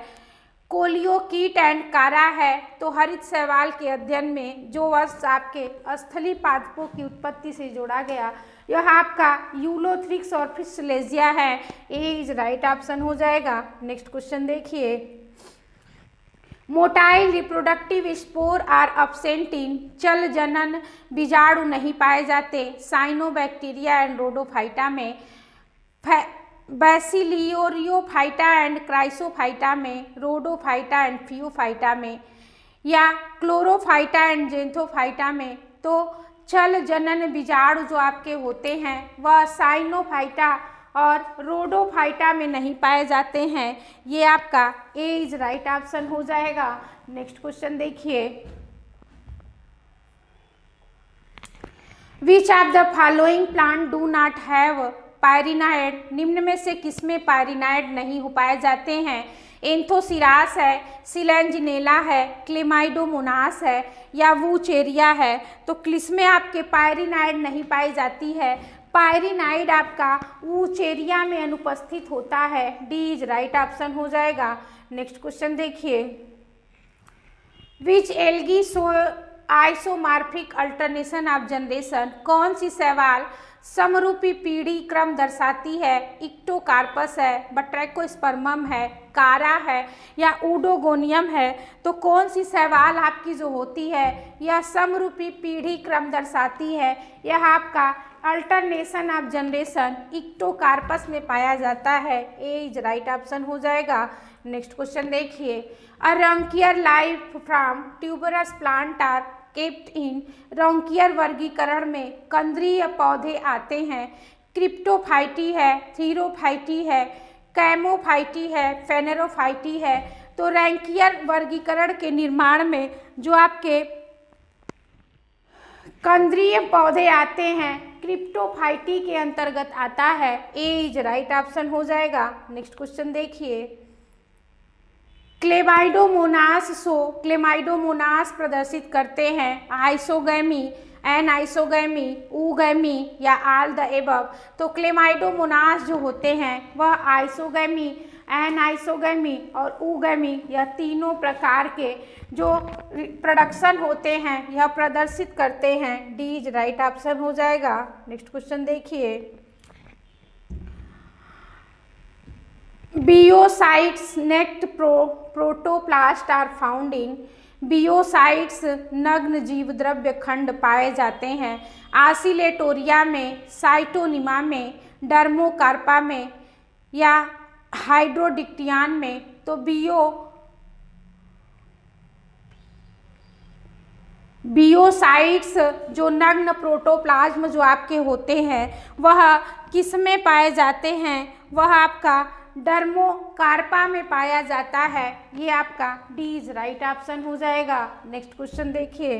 कोलियोकीट एंड कारा है। तो हरित शैवाल के अध्ययन में जो वंश आपके स्थलीय पादपों की उत्पत्ति से जोड़ा गया यह आपका यूलोथ्रिक्स और फ्रिसलेजिया है। ए इज राइट ऑप्शन हो जाएगा। नेक्स्ट क्वेश्चन देखिए, motile reproductive spore are absent in, चल जनन बीजाणु नहीं पाए जाते साइनोबैक्टीरिया एंड रोडोफाइटा में, बैसिलियोरियोफाइटा एंड क्राइसोफाइटा में, रोडोफाइटा एंड फियोफाइटा में या क्लोरोफाइटा एंड जेंथोफाइटा में। तो चल जनन बीजाणु जो आपके होते हैं वह साइनोफाइटा और रोडोफाइटा में नहीं पाए जाते हैं। ये आपका ए इज राइट ऑप्शन हो जाएगा। नेक्स्ट क्वेश्चन देखिए, which of the following plant do not have pyrenoid, निम्न में से किसमें पायरिनाइड नहीं हो पाए जाते हैं। एंथोसिरास है, सिलेंजिनेला है, क्लेमाइडोमोनास है या वूचेरिया है। तो किसमें आपके पायरिनाइड नहीं पाई जाती है। पायरिनाइड आपका वूचेरिया में अनुपस्थित होता है। डी इज राइट ऑप्शन हो जाएगा। नेक्स्ट क्वेश्चन देखिए, which algae show isomorphic alternation of generation, कौन सी शैवाल समरूपी पीढ़ी क्रम दर्शाती है। इक्टोकार्पस है, बट्रैकोस्पर्मम है, कारा है या ऊडोगोनियम है। तो कौन सी शैवाल आपकी जो होती है यह समरूपी पीढ़ी क्रम दर्शाती है। यह आपका अल्टरनेशन ऑफ जनरेशन इक्टोकार्पस में पाया जाता है। ए इज राइट ऑप्शन हो जाएगा। नेक्स्ट क्वेश्चन देखिए, a Raunkiaer life form tuberous plant are kept in, Raunkiaer वर्गीकरण में कंद्रीय पौधे आते हैं। क्रिप्टोफाइटी है, थीरोफाइटी है, कैमोफाइटी है, फेनेरोफाइटी है। तो रॉन्कियर वर्गीकरण के निर्माण में जो आपके कंद्रीय पौधे आते हैं क्रिप्टोफाइटी के अंतर्गत आता है। ए इज राइट ऑप्शन हो जाएगा। नेक्स्ट क्वेश्चन देखिए, क्लेमाइडोमोनास प्रदर्शित करते हैं आइसोगैमी, एनआइसोगैमी, ऊगैमी या ऑल द एबव। तो क्लेमाइडोमोनास जो होते हैं वह आइसोगैमी, एनआइसोगैमी और ऊगैमी यह तीनों प्रकार के जो प्रोडक्शन होते हैं यह प्रदर्शित करते हैं। डी इज राइट ऑप्शन हो जाएगा। नेक्स्ट क्वेश्चन देखिए, baeocytes naked protoplast are found in, baeocytes नग्न जीव द्रव्य खंड पाए जाते हैं आसिलेटोरिया में, साइटोनिमा में, डर्मोकार्पा में या हाइड्रोडिक्टियान में। तो बियोसाइट्स जो नग्न प्रोटोप्लाज्म जो आपके होते हैं वह किस में पाए जाते हैं। वह आपका डर्मोकार्पा में पाया जाता है। ये आपका डी इज राइट ऑप्शन हो जाएगा। नेक्स्ट क्वेश्चन देखिए,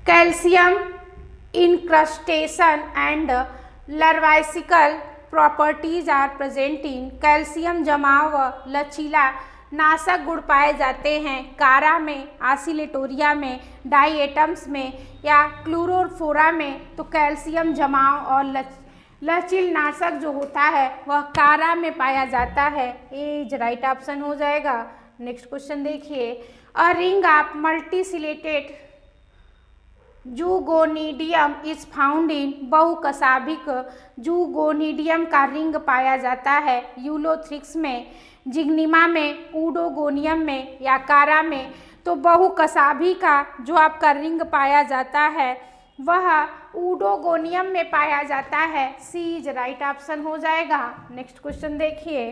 calcium incrustation and larvicidal properties are present in, calcium जमाव व लचीला नाशक गुण पाए जाते हैं कारा में, आसिलेटोरिया में, डाइएटम्स में या क्लोरोफोरा में। तो कैल्शियम जमाव और लचिल नाशक जो होता है वह कारा में पाया जाता है। ए इज राइट ऑप्शन हो जाएगा। नेक्स्ट क्वेश्चन देखिए, a ring of multiciliated zoogonidium is found in, बहुकशाभिक जूगोनिडियम का रिंग पाया जाता है यूलोथ्रिक्स में, जिग्निमा में, ऊडोगोनियम में या कारा में। तो बहुकशाभी का जो आपका रिंग पाया जाता है वह ऊडोगोनियम में पाया जाता है। सी इज राइट ऑप्शन हो जाएगा। नेक्स्ट क्वेश्चन देखिए,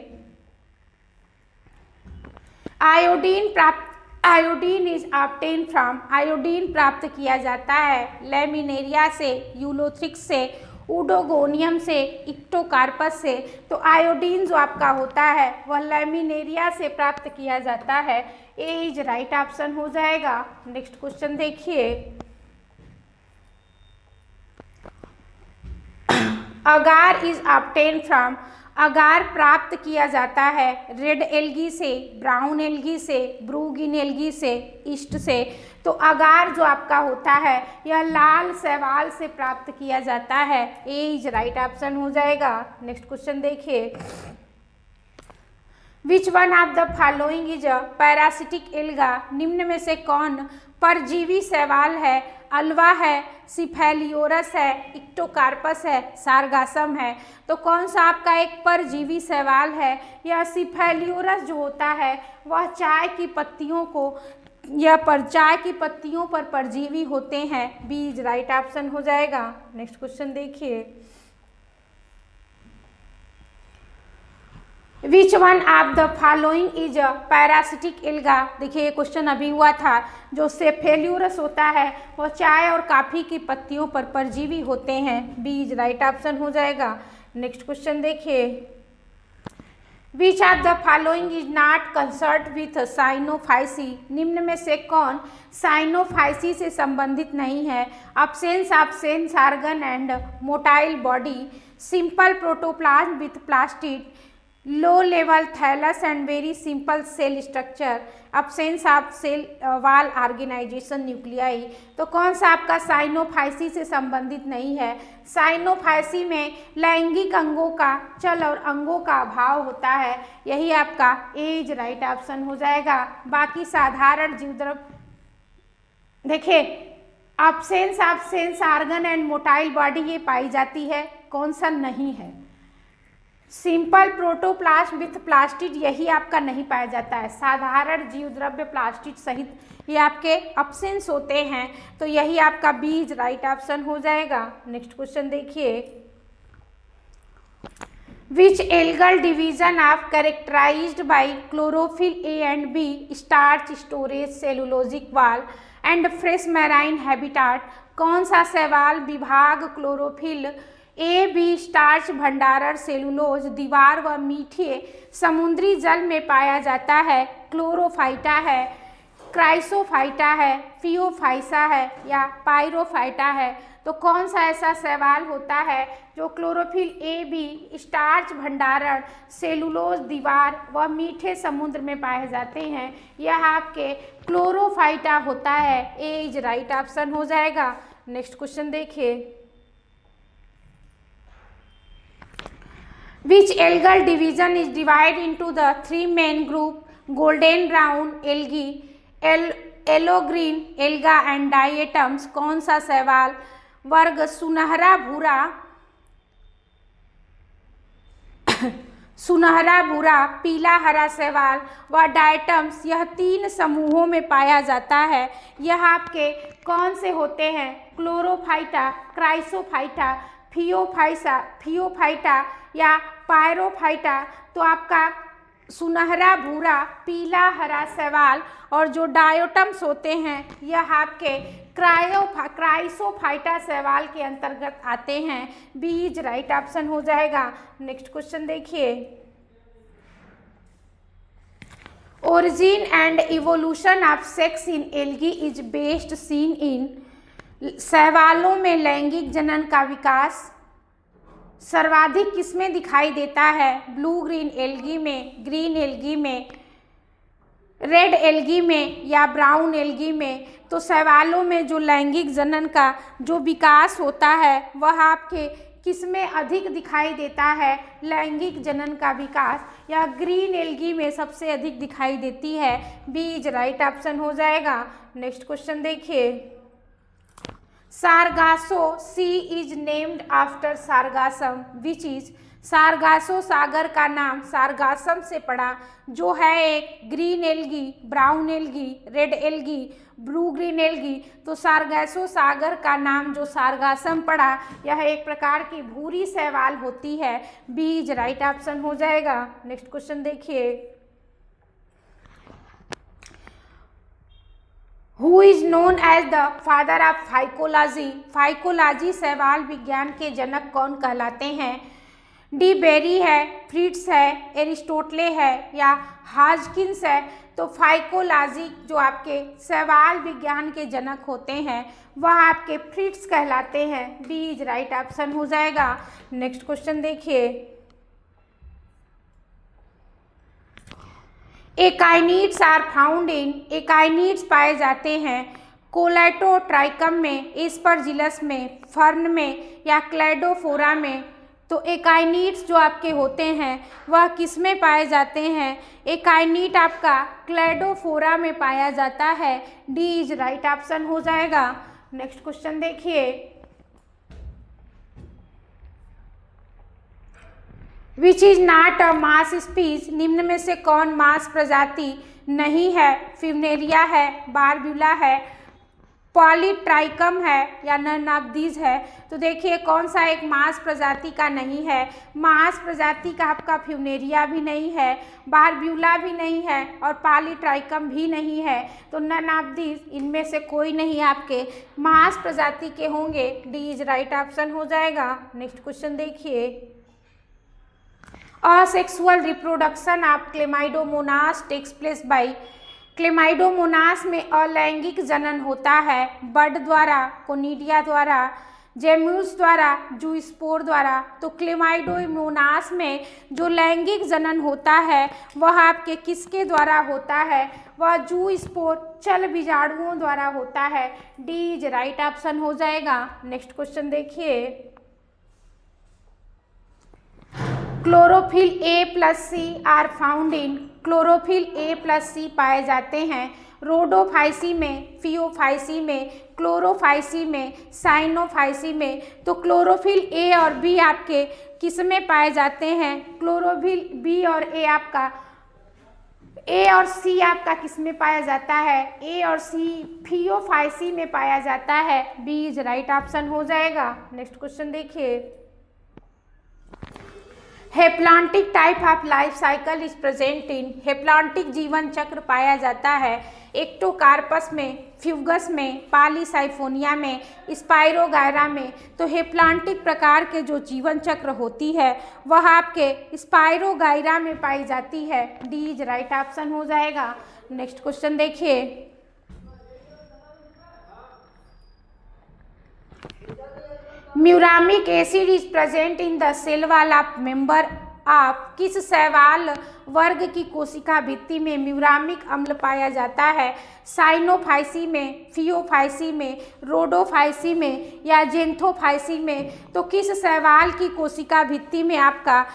iodine is obtain from, iodine प्राप्त किया जाता है लैमिनेरिया से, यूलोथ्रिक्स से, ऊडोगोनियम से, इक्टोकार्पस से। तो आयोडीन जो आपका होता है वह लैमिनेरिया से प्राप्त किया जाता है। ए इज राइट ऑप्शन हो जाएगा। नेक्स्ट क्वेश्चन देखिए, अगार इज ऑब्टेन फ्रॉम, अगार प्राप्त किया जाता है रेड एल्गी से, ब्राउन एल्गी से, ब्रूगिन एल्गी से, ईस्ट से। तो अगार जो आपका होता है यह लाल शैवाल से प्राप्त किया जाता है। ए इज राइट ऑप्शन हो जाएगा। नेक्स्ट क्वेश्चन देखिए, which one of the following is a parasitic alga, निम्न में से कौन परजीवी शैवाल है। अल्वा है, सिफेलियोरस है, इक्टोकार्पस है, सारगासम है। तो कौन सा आपका एक परजीवी शैवाल है। यह सिफेलियोरस जो होता है वह चाय की पत्तियों को चाय की पत्तियों पर परजीवी होते हैं। बी इज राइट ऑप्शन हो जाएगा। नेक्स्ट क्वेश्चन देखिए, which one of the following is a parasitic alga. देखिए ये क्वेश्चन अभी हुआ था। जो सेफेल्यूरस होता है वो चाय और कॉफी की पत्तियों पर परजीवी होते हैं। बी इज राइट ऑप्शन हो जाएगा। नेक्स्ट क्वेश्चन देखिए, which of the following is not concert with Cyanophyceae. निम्न में से कौन साइनोफाइसी से संबंधित नहीं है? Absence of sense organ and motile body, simple protoplasm with plastid, low level thallus and very simple cell structure, absence of cell wall organisation nuclei. तो कौन सा आपका साइनोफाइसी से संबंधित नहीं है? साइनोफाइसी में लैंगिक अंगों का चल और अंगों का अभाव होता है। यही आपका एज राइट ऑप्शन हो जाएगा। बाकी साधारण जीवद्रव्य देखिए, absence of sense organ and motile body ये पाई जाती है, कौन सा नहीं है? सिंपल प्रोटोप्लाज्म विथ प्लास्टिड यही आपका नहीं पाया जाता है। साधारण जीवद्रव्य प्लास्टिड सहित ये आपके अब्सेंस होते हैं। तो यही आपका बीज राइट ऑप्शन हो जाएगा। नेक्स्ट क्वेश्चन देखिए, which algal division of characterized by chlorophyll A and B, starch storage, cellulosic wall and fresh marine habitat. कौन सा शैवाल विभाग क्लोरोफिल ए बी, स्टार्च भंडारण, सेलुलोज, दीवार व मीठे समुद्री जल में पाया जाता है? क्लोरोफाइटा है, क्राइसोफाइटा है, फियोफाइसा है या पायरोफाइटा है? तो कौन सा ऐसा शैवाल होता है जो क्लोरोफिल ए बी, स्टार्च भंडारण, सेलुलोज, दीवार व मीठे समुद्र में पाए जाते हैं? यह आपके क्लोरोफाइटा होता है। ए इज राइट ऑप्शन हो जाएगा। नेक्स्ट क्वेश्चन देखिए, which algal division is divided into the three main group, golden brown algae, yellow green alga and diatoms? कौन सा शैवाल वर्ग सुनहरा भूरा सुनहरा भूरा, पीला हरा शैवाल व डायटम्स यह तीन समूहों में पाया जाता है? यह आपके कौन से होते हैं? क्लोरोफाइटा, क्राइसोफाइटा, फियोफाइटा या पायरोफाइटा? तो आपका सुनहरा भूरा, पीला हरा शैवाल और जो डायोटम्स होते हैं यह आपके क्राइसोफाइटा शैवाल के अंतर्गत आते हैं। बीज राइट ऑप्शन हो जाएगा। नेक्स्ट क्वेश्चन देखिए, origin and evolution of sex in algae is best seen in. शैवालों में लैंगिक जनन का विकास सर्वाधिक किसमें दिखाई देता है? ब्लू ग्रीन एल्गी में, ग्रीन एल्गी में, रेड एल्गी में या ब्राउन एल्गी में? तो शैवालों में जो लैंगिक जनन का जो विकास होता है वह आपके किसमें अधिक दिखाई देता है? लैंगिक जनन का विकास या ग्रीन एल्गी में सबसे अधिक दिखाई देती है। बीज राइट ऑप्शन हो जाएगा। नेक्स्ट क्वेश्चन देखिए, Sargasso Sea is named after Sargassum which is. Sargasso सागर का नाम सारगासम से पड़ा, जो है एक green algae, brown algae, red algae, blue green algae. तो सारगासो सागर का नाम जो सारगासम पड़ा यह एक प्रकार की भूरी शैवाल होती है। बीज राइट ऑप्शन हो जाएगा। नेक्स्ट क्वेश्चन देखिए, who is known as the father of phycology. Phycology शैवाल विज्ञान के जनक कौन कहलाते हैं? डी बेरी है, फ्रिट्ज है, एरिस्टोटले है या हाजकिंस है? तो फाइकोलॉजी जो आपके शैवाल विज्ञान के जनक होते हैं वह आपके फ्रिट्ज कहलाते हैं। बीज राइट ऑप्शन हो जाएगा। नेक्स्ट क्वेश्चन देखिए, एकाइनिड्स आर फाउंड इन। एकाइनिड्स पाए जाते हैं कोलेटोट्राइकम में, एस्परजिलस में, फर्न में या क्लेडोफोरा में? तो एकाइनिड्स जो आपके होते हैं वह किस में पाए जाते हैं? एकाइनिड आपका क्लेडोफोरा में पाया जाता है। डी इज राइट ऑप्शन हो जाएगा। नेक्स्ट क्वेश्चन देखिए, which is not a mass speech. निम्न में से कौन मास प्रजाति नहीं है? फ्यूनेरिया है, बारबुला है, पॉलीट्राइकम है या नन ऑफ दीज है। तो देखिए कौन सा एक मांस प्रजाति का नहीं है, मांस प्रजाति का आपका फ्यूनेरिया भी नहीं है, बारब्यूला भी नहीं है और पॉलीट्राइकम भी नहीं है। तो नन ऑफ दीज इनमें से कोई नहीं आपके मांस प्रजाति के होंगे। डी इज राइट ऑप्शन हो जाएगा। नेक्स्ट क्वेश्चन देखिए, asexual reproduction of Chlamydomonas takes place by. Chlamydomonas में अलैंगिक जनन होता है बर्ड द्वारा, कोनिडिया द्वारा, जेम्यूल्स द्वारा, जूस्पोर द्वारा। तो क्लेमाइडोमोनास में जो लैंगिक जनन होता है वह आपके किसके द्वारा होता है, वह जूस्पोर चल बीजाणुओं द्वारा होता है। डी इज राइट ऑप्शन हो जाएगा। नेक्स्ट क्वेश्चन देखिए, chlorophyll A plus C are found in. Chlorophyll A plus C पाए जाते हैं रोडोफाइसी में, फियोफाइसी में, क्लोरोफाइसी में, साइनोफाइसी में। तो क्लोरोफिल ए और बी आपके किस में पाए जाते हैं, क्लोरोफिल बी और ए आपका, ए और सी आपका किस में पाया जाता है, ए और सी फियोफाइसी में पाया जाता है। बी इज राइट ऑप्शन हो जाएगा। नेक्स्ट क्वेश्चन देखिए, haplontic type of life cycle is present in. Haplontic जीवन चक्र पाया जाता है एक्टोकार्पस में, फ्यूगस में, पॉलीसाइफोनिया में, स्पाइरोगायरा में। तो हेप्लांटिक प्रकार के जो जीवन चक्र होती है वह आपके स्पाइरोगायरा में पाई जाती है। डी इज राइट ऑप्शन हो जाएगा। नेक्स्ट क्वेश्चन देखिए, muramic acid is present in the cell wall of member of. किस शैवाल वर्ग की कोशिका भित्ति में म्यूरामिक अम्ल पाया जाता है, साइनोफाइसी में, फियोफाइसी में, रोडोफाइसी में या जेंथोफाइसी में। तो किस शैवाल की कोशिका भित्ति में आपका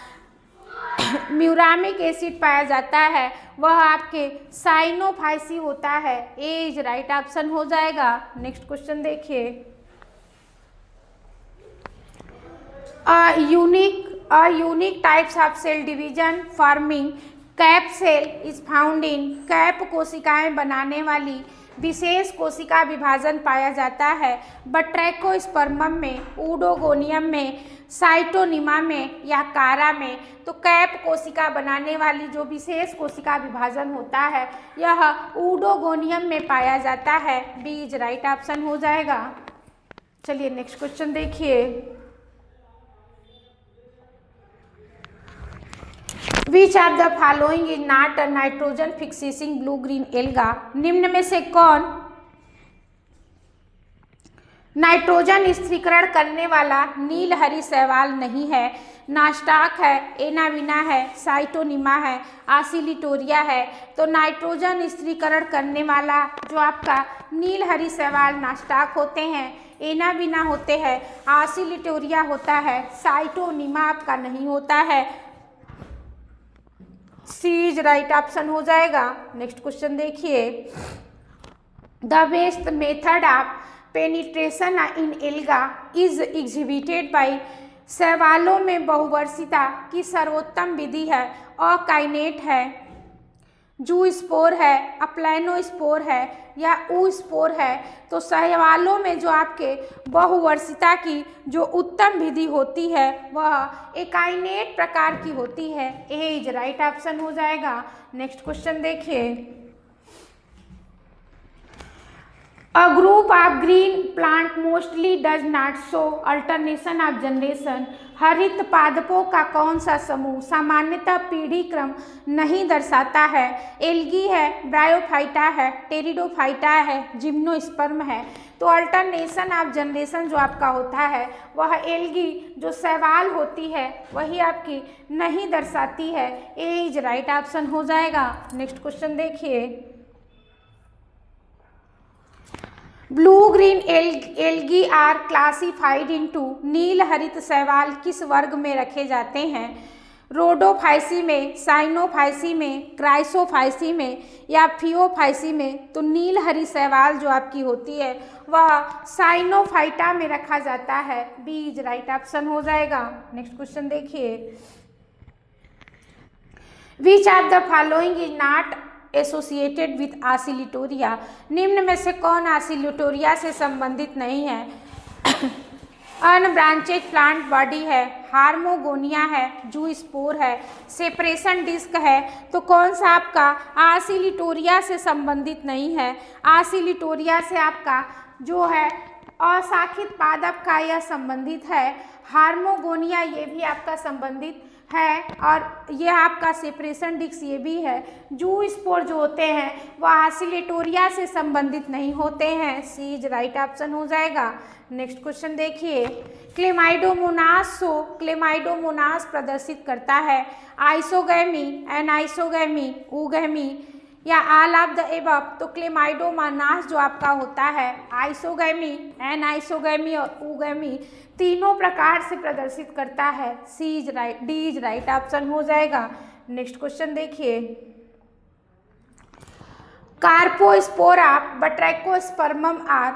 म्यूरामिक एसिड पाया जाता है, वह आपके साइनोफाइसी होता है। ए इज राइट ऑप्शन हो जाएगा। नेक्स्ट क्वेश्चन देखिए, unique types of cell division forming cap cell is found in. Cap कोशिकाएं बनाने वाली विशेष कोशिका विभाजन पाया जाता है बट्रैकोस्पर्मम में, ऊडोगोनियम में, साइटोनिमा में या कारा में। तो कैप कोशिका बनाने वाली जो विशेष कोशिका विभाजन होता है यह ऊडोगोनियम में पाया जाता है। बी इज राइट ऑप्शन हो जाएगा। चलिए नेक्स्ट क्वेश्चन देखिए, which of the following is not a nitrogen fixing blue green alga. निम्न में से कौन नाइट्रोजन स्थिरीकरण करने वाला नील हरी शैवाल नहीं है। नास्टाक है, एनाविना है, साइटोनिमा है, आसिलिटोरिया है। तो नाइट्रोजन स्थिरीकरण करने वाला जो आपका नील हरी शैवाल नास्टाक होते हैं, एनाविना होते हैं, आसिलिटोरिया होता है, साइटोनिमा आपका नहीं होता है। सी इज राइट ऑप्शन हो जाएगा। नेक्स्ट क्वेश्चन देखिए, the best method of perennation in alga is exhibited by. शैवालों में बहुवर्षिता की सर्वोत्तम विधि है अकाइनेट है, जूस्पोर है, अप्लानोस्पोर है या ऊस्पोर है। तो शैवालों में जो आपके बहुवर्षिता की जो उत्तम विधि होती है वह एकाइनेट प्रकार की होती है। ए इज राइट ऑप्शन हो जाएगा। नेक्स्ट क्वेश्चन देखिए, a group of green plant mostly does not show alternation of generation. हरित पादपों का कौन सा समूह सामान्यतः पीढ़ी क्रम नहीं दर्शाता है। एल्गी है, ब्रायोफाइटा है, टेरिडोफाइटा है, जिम्नोस्पर्म है। तो अल्टरनेशन ऑफ जनरेशन जो आपका होता है वह एल्गी जो शैवाल होती है वही आपकी नहीं दर्शाती है। ए इज राइट ऑप्शन हो जाएगा। नेक्स्ट क्वेश्चन देखिए, blue green algae are classified into. नील हरित शैवाल किस वर्ग में रखे जाते हैं, रोडोफाइसी में, साइनोफाइसी में, क्राइसोफाइसी में या फियोफाइसी में। तो नील हरी शैवाल जो आपकी होती है वह साइनोफाइटा में रखा जाता है। बी इज राइट ऑप्शन हो जाएगा। नेक्स्ट क्वेश्चन देखिए, which of the following is not associated with Oscillatoria. निम्न में से कौन आसिलिटोरिया से संबंधित नहीं है? अनब्रांचेज प्लांट बॉडी है, हार्मोगोनिया है, जू स्पोर है, सेपरेशन डिस्क है। तो कौन सा आपका आसिलिटोरिया से संबंधित नहीं है? आसिलिटोरिया से आपका जो है अशाखित पादप का यह संबंधित है। हार्मोगोनिया ये भी आपका संबंधित है और यह आपका सेपरेशन डिस्क ये भी है। जू स्पोर जो होते हैं वह आसिलिटोरिया से संबंधित नहीं होते हैं। सी इज राइट ऑप्शन हो जाएगा। नेक्स्ट क्वेश्चन देखिए, क्लेमाइडोमोनास प्रदर्शित करता है आइसोगैमी, एनाइसोगैमी, ऊगैमी या ऑल ऑफ द एबव। तो क्लेमाइडोमोनास जो आपका होता है आइसोगैमी, एनाइसोगैमी और ऊगैमी तीनों प्रकार से प्रदर्शित करता है। C is right, D is right option हो जाएगा। नेक्स्ट क्वेश्चन देखिए, कार्पोस्पोरा बट्रैकोस्पर्मम आर।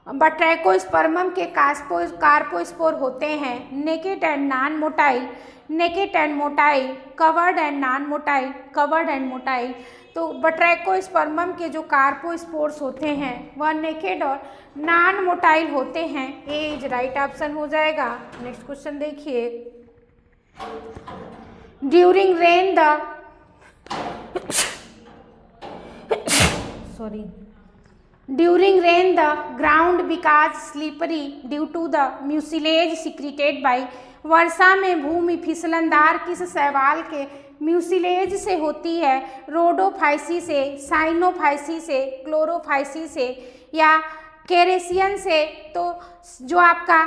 बट्रैकोस्पर्मम के कार्पोस्पोर होते हैं naked and non motile, naked and motile, covered and non motile, covered and motile. तो बट्रैकोस्पर्मम के जो कार्पोस्पोर्स होते हैं वह नेकेड और नॉन मोटाइल होते हैं। ए इज राइट ऑप्शन हो जाएगा। नेक्स्ट क्वेश्चन देखिए, during rain the ground becomes slippery due to the mucilage secreted by। वर्षा में भूमि फिसलनदार किस शैवाल के म्यूसिलेज से होती है? रोडोफाइसी से, साइनोफाइसी से, क्लोरोफाइसी से या केरेसियन से। तो जो आपका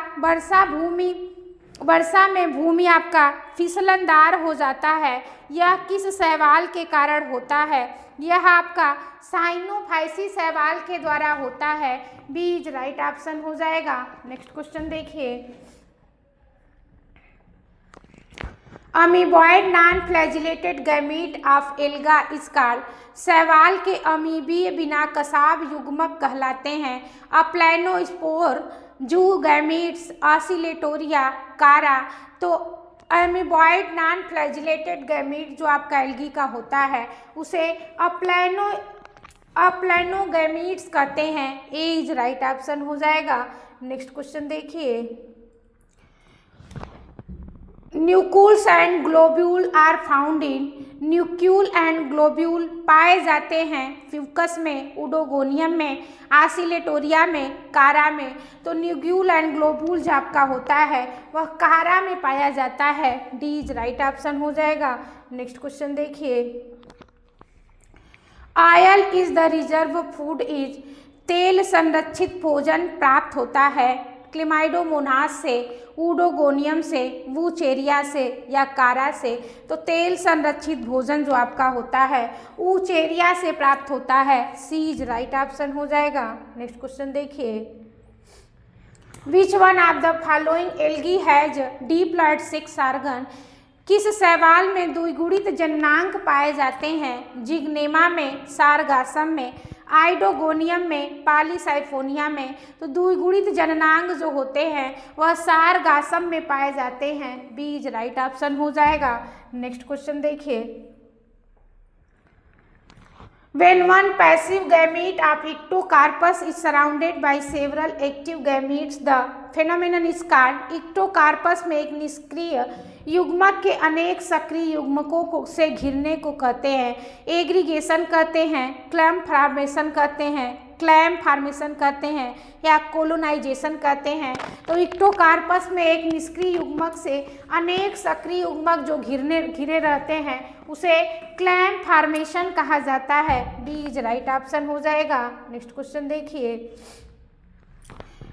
वर्षा में भूमि आपका फिसलनदार हो जाता है यह किस शैवाल के कारण होता है? यह आपका साइनोफाइसी शैवाल के द्वारा होता है। बी इज राइट ऑप्शन हो जाएगा। नेक्स्ट क्वेश्चन देखिए, amoeboid non flagellated gamete of alga is called. शैवाल के अमीबीय बिना कसाब युग्मक कहलाते हैं अप्लैनोस्पोर, जू गैमीट्स, आसिलेटोरिया, कारा। तो अमीबॉइड नॉन फ्लैजिलेटेड गैमीट जो आपका एल्गी का होता है उसे अप्लैनोगैमीट्स कहते हैं। ए इज राइट ऑप्शन हो जाएगा। नेक्स्ट क्वेश्चन देखिए, nucules and globule are found in. Nucule and globule पाए जाते हैं फ्यूकस में, उडोगोनियम में, आसिलेटोरिया में, कारा में। तो न्यूक्यूल एंड ग्लोब्यूल जो आपका होता है वह कारा में पाया जाता है। डी इज राइट ऑप्शन हो जाएगा। नेक्स्ट क्वेश्चन देखिए, oil is the reserve food is. तेल संरक्षित भोजन प्राप्त होता है क्लेमाइडोमोनास से, उडोगोनियम से, वूचेरिया से या कारा से। तो तेल संरक्षित भोजन जो आपका होता है वूचेरिया से प्राप्त होता है। सी इज राइट ऑप्शन हो जाएगा। नेक्स्ट क्वेश्चन देखिए, which one of the following algae has diploid sex organ. किस शैवाल में द्विगुणित जननांग पाए जाते हैं? जिग्नेमा में, सारगासम में, आइडोगोनियम में, पॉलीसाइफोनिया में। तो द्विगुणित जननांग जो होते हैं वह सारगासम में पाए जाते हैं। बी इज राइट ऑप्शन हो जाएगा। नेक्स्ट क्वेश्चन देखिए, when one passive gamete of ectocarpus is surrounded by several active gametes the phenomenon is called। ectocarpus में एक निष्क्रिय युग्मक के अनेक सक्रिय युग्मकों को से घिरने को कहते हैं एग्रीगेशन कहते हैं, क्लैम्प फॉर्मेशन कहते हैं या कोलोनाइजेशन कहते हैं। तो इक्टोकार्पस में एक निष्क्रिय युग्मक से अनेक सक्रिय युग्मक जो घिरे रहते हैं उसे क्लैम्प फॉर्मेशन कहा जाता है। डी इज राइट ऑप्शन हो जाएगा। नेक्स्ट क्वेश्चन देखिए,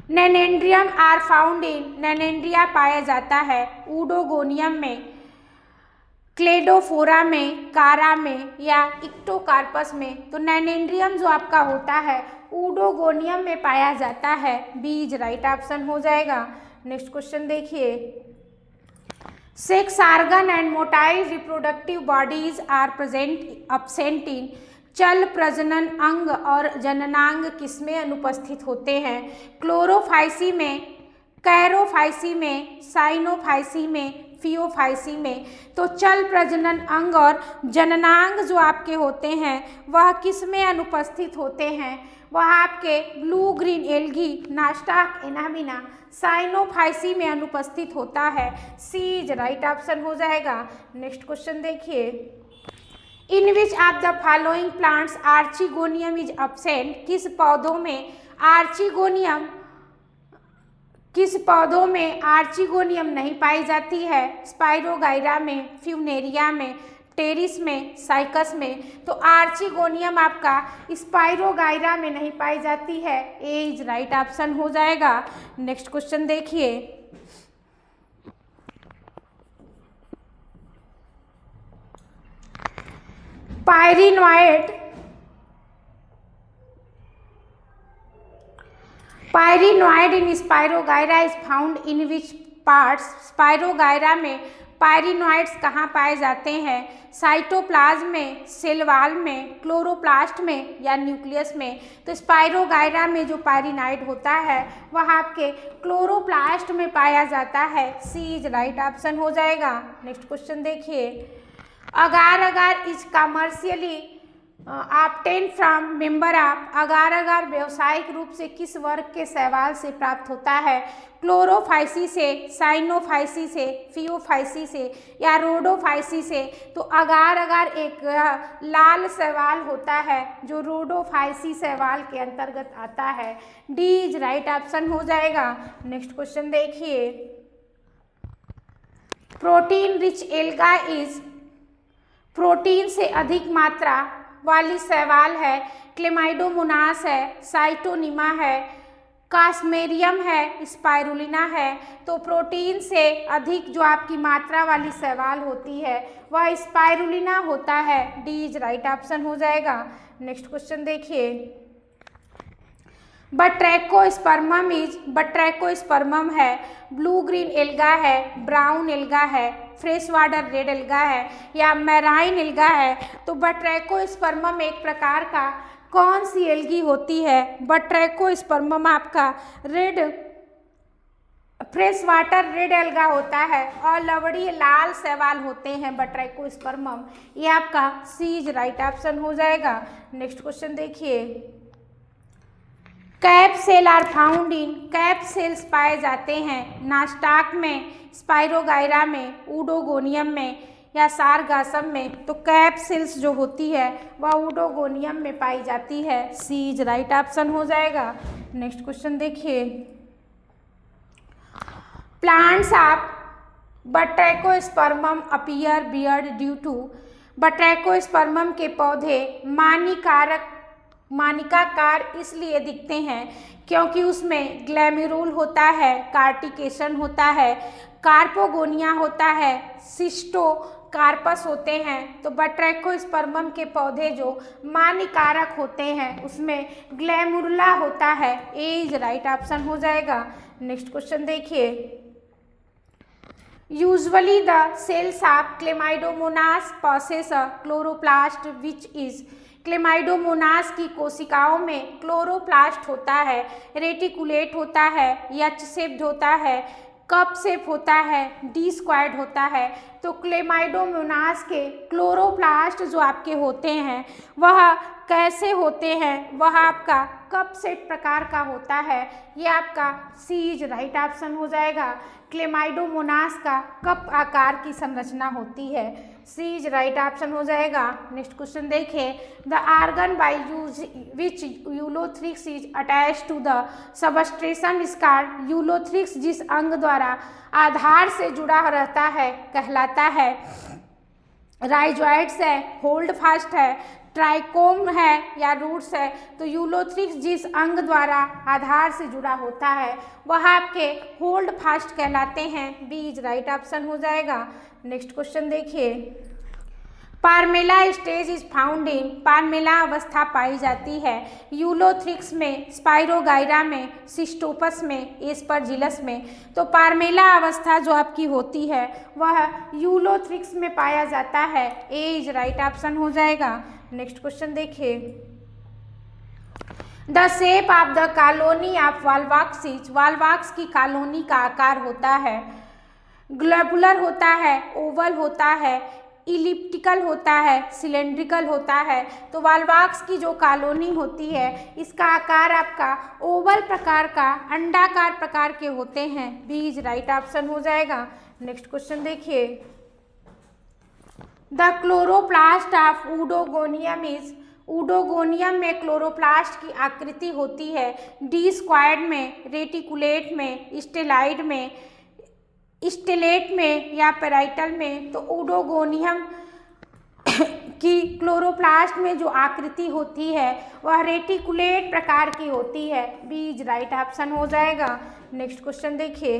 नेनेंड्रियम आर फाउंड इन। नेनेंड्रिया पाया जाता है उडोगोनियम में, क्लेडोफोरा में, कारा में या इक्टोकार्पस में। तो नेनेंड्रियम जो आपका होता है उडोगोनियम में पाया जाता है। बी इज राइट ऑप्शन हो जाएगा। नेक्स्ट क्वेश्चन देखिए, sex organ and motile reproductive bodies are absent in. चल प्रजनन अंग और जननांग किसमें अनुपस्थित होते हैं? क्लोरोफाइसी में, कैरोफाइसी में, साइनोफाइसी में, फियोफाइसी में। तो चल प्रजनन अंग और जननांग जो आपके होते हैं वह किस में अनुपस्थित होते हैं? वह आपके ब्लू ग्रीन एल्गी, नास्टाक, एनामिना, साइनोफाइसी में अनुपस्थित होता है। सी इज राइट ऑप्शन हो जाएगा। नेक्स्ट क्वेश्चन देखिए, in which of the following plants archegonium is absent? किस पौधों में आर्चिगोनियम नहीं पाई जाती है? स्पाइरोगाइरा में, फ्यूनेरिया में, टेरिस में, साइकस में। तो आर्चिगोनियम आपका स्पाइरोगाइरा में नहीं पाई जाती है। ए इज राइट ऑप्शन हो जाएगा। नेक्स्ट क्वेश्चन देखिए, Pyrenoid in Spirogyra is found in which parts? Spirogyra में पायरिनॉइड्स कहाँ पाए जाते हैं? साइटोप्लाज्म में, सेल वॉल में, क्लोरोप्लास्ट में या न्यूक्लियस में? तो स्पाइरोगाइरा में जो पायरिनॉइड होता है वह आपके क्लोरोप्लास्ट में पाया जाता है। सी इज राइट ऑप्शन हो जाएगा। नेक्स्ट क्वेश्चन देखिए, agar agar is commercially obtain from member of? Agar agar व्यावसायिक रूप से किस वर्ग के शैवाल से प्राप्त होता है? क्लोरोफाइसी से, साइनोफाइसी से, फियोफाइसी से या रोडोफाइसी से? तो अगार अगार एक लाल शैवाल होता है जो रोडोफाइसी शैवाल के अंतर्गत आता है। डी इज राइट ऑप्शन हो जाएगा। नेक्स्ट क्वेश्चन देखिए, protein rich alga is? Protein से अधिक मात्रा वाली शैवाल है। क्लेमाइडोमोनास है, साइटोनिमा है, कास्मेरियम है, स्पाइरुलिना है। तो प्रोटीन से अधिक जो आपकी मात्रा वाली शैवाल होती है वह स्पाइरुलिना होता है। डी इज राइट ऑप्शन हो जाएगा। नेक्स्ट क्वेश्चन देखिए, बट्रैकोस्पर्मम इज? बट्रैकोस्पर्मम है, ब्लू ग्रीन एल्गा है, ब्राउन एल्गा है, फ्रेश वाटर रेड एल्गा है या मैराइन एल्गा है? तो बट्रैकोस्पर्मम एक प्रकार का कौन सी एल्गी होती है? बट्रैकोस्पर्मम आपका red fresh water rat alga होता है और लवड़ी लाल शैवाल होते हैं बट्रैकोस्पर्मम। ये आपका सी इज राइट ऑप्शन हो जाएगा। नेक्स्ट क्वेश्चन देखिए, cap cell are found in? Cap cells पाए जाते हैं नास्टाक में, स्पाइरोगाइरा में, ऊडोगोनियम में या सारगासम में? तो कैप सेल्स जो होती है वह ऊडोगोनियम में पाई जाती है। सी इज राइट ऑप्शन हो जाएगा। नेक्स्ट क्वेश्चन देखिए, plants of Batrachospermum appear beaded due to? Batrachospermum के पौधे मानिकाकार इसलिए दिखते हैं क्योंकि उसमें ग्लैम्यूरुल होता है, कार्टिकेशन होता है, कार्पोगोनिया होता है, सिस्टोकार्पस होते हैं। तो बट्रैकोस्पर्मम के पौधे जो मानिकारक होते हैं उसमें ग्लैम्यूरुला होता है। ए इज राइट ऑप्शन हो जाएगा। नेक्स्ट क्वेश्चन देखिए, usually the cells of Chlamydomonas possess a chloroplast which is? Chlamydomonas की कोशिकाओं में क्लोरोप्लास्ट होता है, रेटिकुलेट होता है, एच शेप्ड होता है, कप शेप होता है, डी स्क्वायर्ड होता है। तो क्लेमाइडोमोनास के क्लोरोप्लास्ट जो आपके होते हैं वह कैसे होते हैं? वह आपका कप शेप प्रकार का होता है। ये आपका सी इज राइट ऑप्शन हो जाएगा। क्लेमाइडोमोनास का कप आकार की संरचना होती है। सी इज राइट ऑप्शन हो जाएगा। नेक्स्ट क्वेश्चन देखें, the organ by use which Ulothrix is attach to the substratum is called? Ulothrix जिस अंग द्वारा आधार से जुड़ा रहता है कहलाता है? राइजोइड्स है, होल्ड फास्ट है, ट्राइकोम है या रूट्स है? तो यूलोथ्रिक्स जिस अंग द्वारा आधार से जुड़ा होता है वह आपके होल्ड फास्ट कहलाते हैं। बी इज राइट ऑप्शन हो जाएगा। नेक्स्ट क्वेश्चन देखिए, पार्मेला स्टेज इज फाउंड इन? पार्मेला अवस्था पाई जाती है यूलोथ्रिक्स में, स्पाइरोगाइरा में, सिस्टोपस में, एस्परजिलस में। तो पार्मेला अवस्था जो आपकी होती है वह यूलोथ्रिक्स में पाया जाता है। ए इज राइट ऑप्शन हो जाएगा। नेक्स्ट क्वेश्चन देखिए, the shape of the colony of Volvox is? Volvox की कॉलोनी का आकार होता है ग्लोबुलर होता है, ओवल होता है, इलिप्टिकल होता है, सिलेंड्रिकल होता है। तो वॉल्वॉक्स की जो कॉलोनी होती है इसका आकार आपका ओवल प्रकार का, अंडाकार प्रकार के होते हैं। बी इज राइट ऑप्शन हो जाएगा। नेक्स्ट क्वेश्चन देखिए, द क्लोरोप्लास्ट ऑफ ऊडोगोनियम इज, ऊडोगोनियम में क्लोरोप्लास्ट की आकृति होती है डी स्क्वायर्ड में, रेटिकुलेट में, स्टेलाइड में, स्टेलेट में या पेराइटल में। तो ऊडोगोनियम की क्लोरोप्लास्ट में जो आकृति होती है वह रेटिकुलेट प्रकार की होती है। बी इज राइट ऑप्शन हो जाएगा। नेक्स्ट क्वेश्चन देखिए,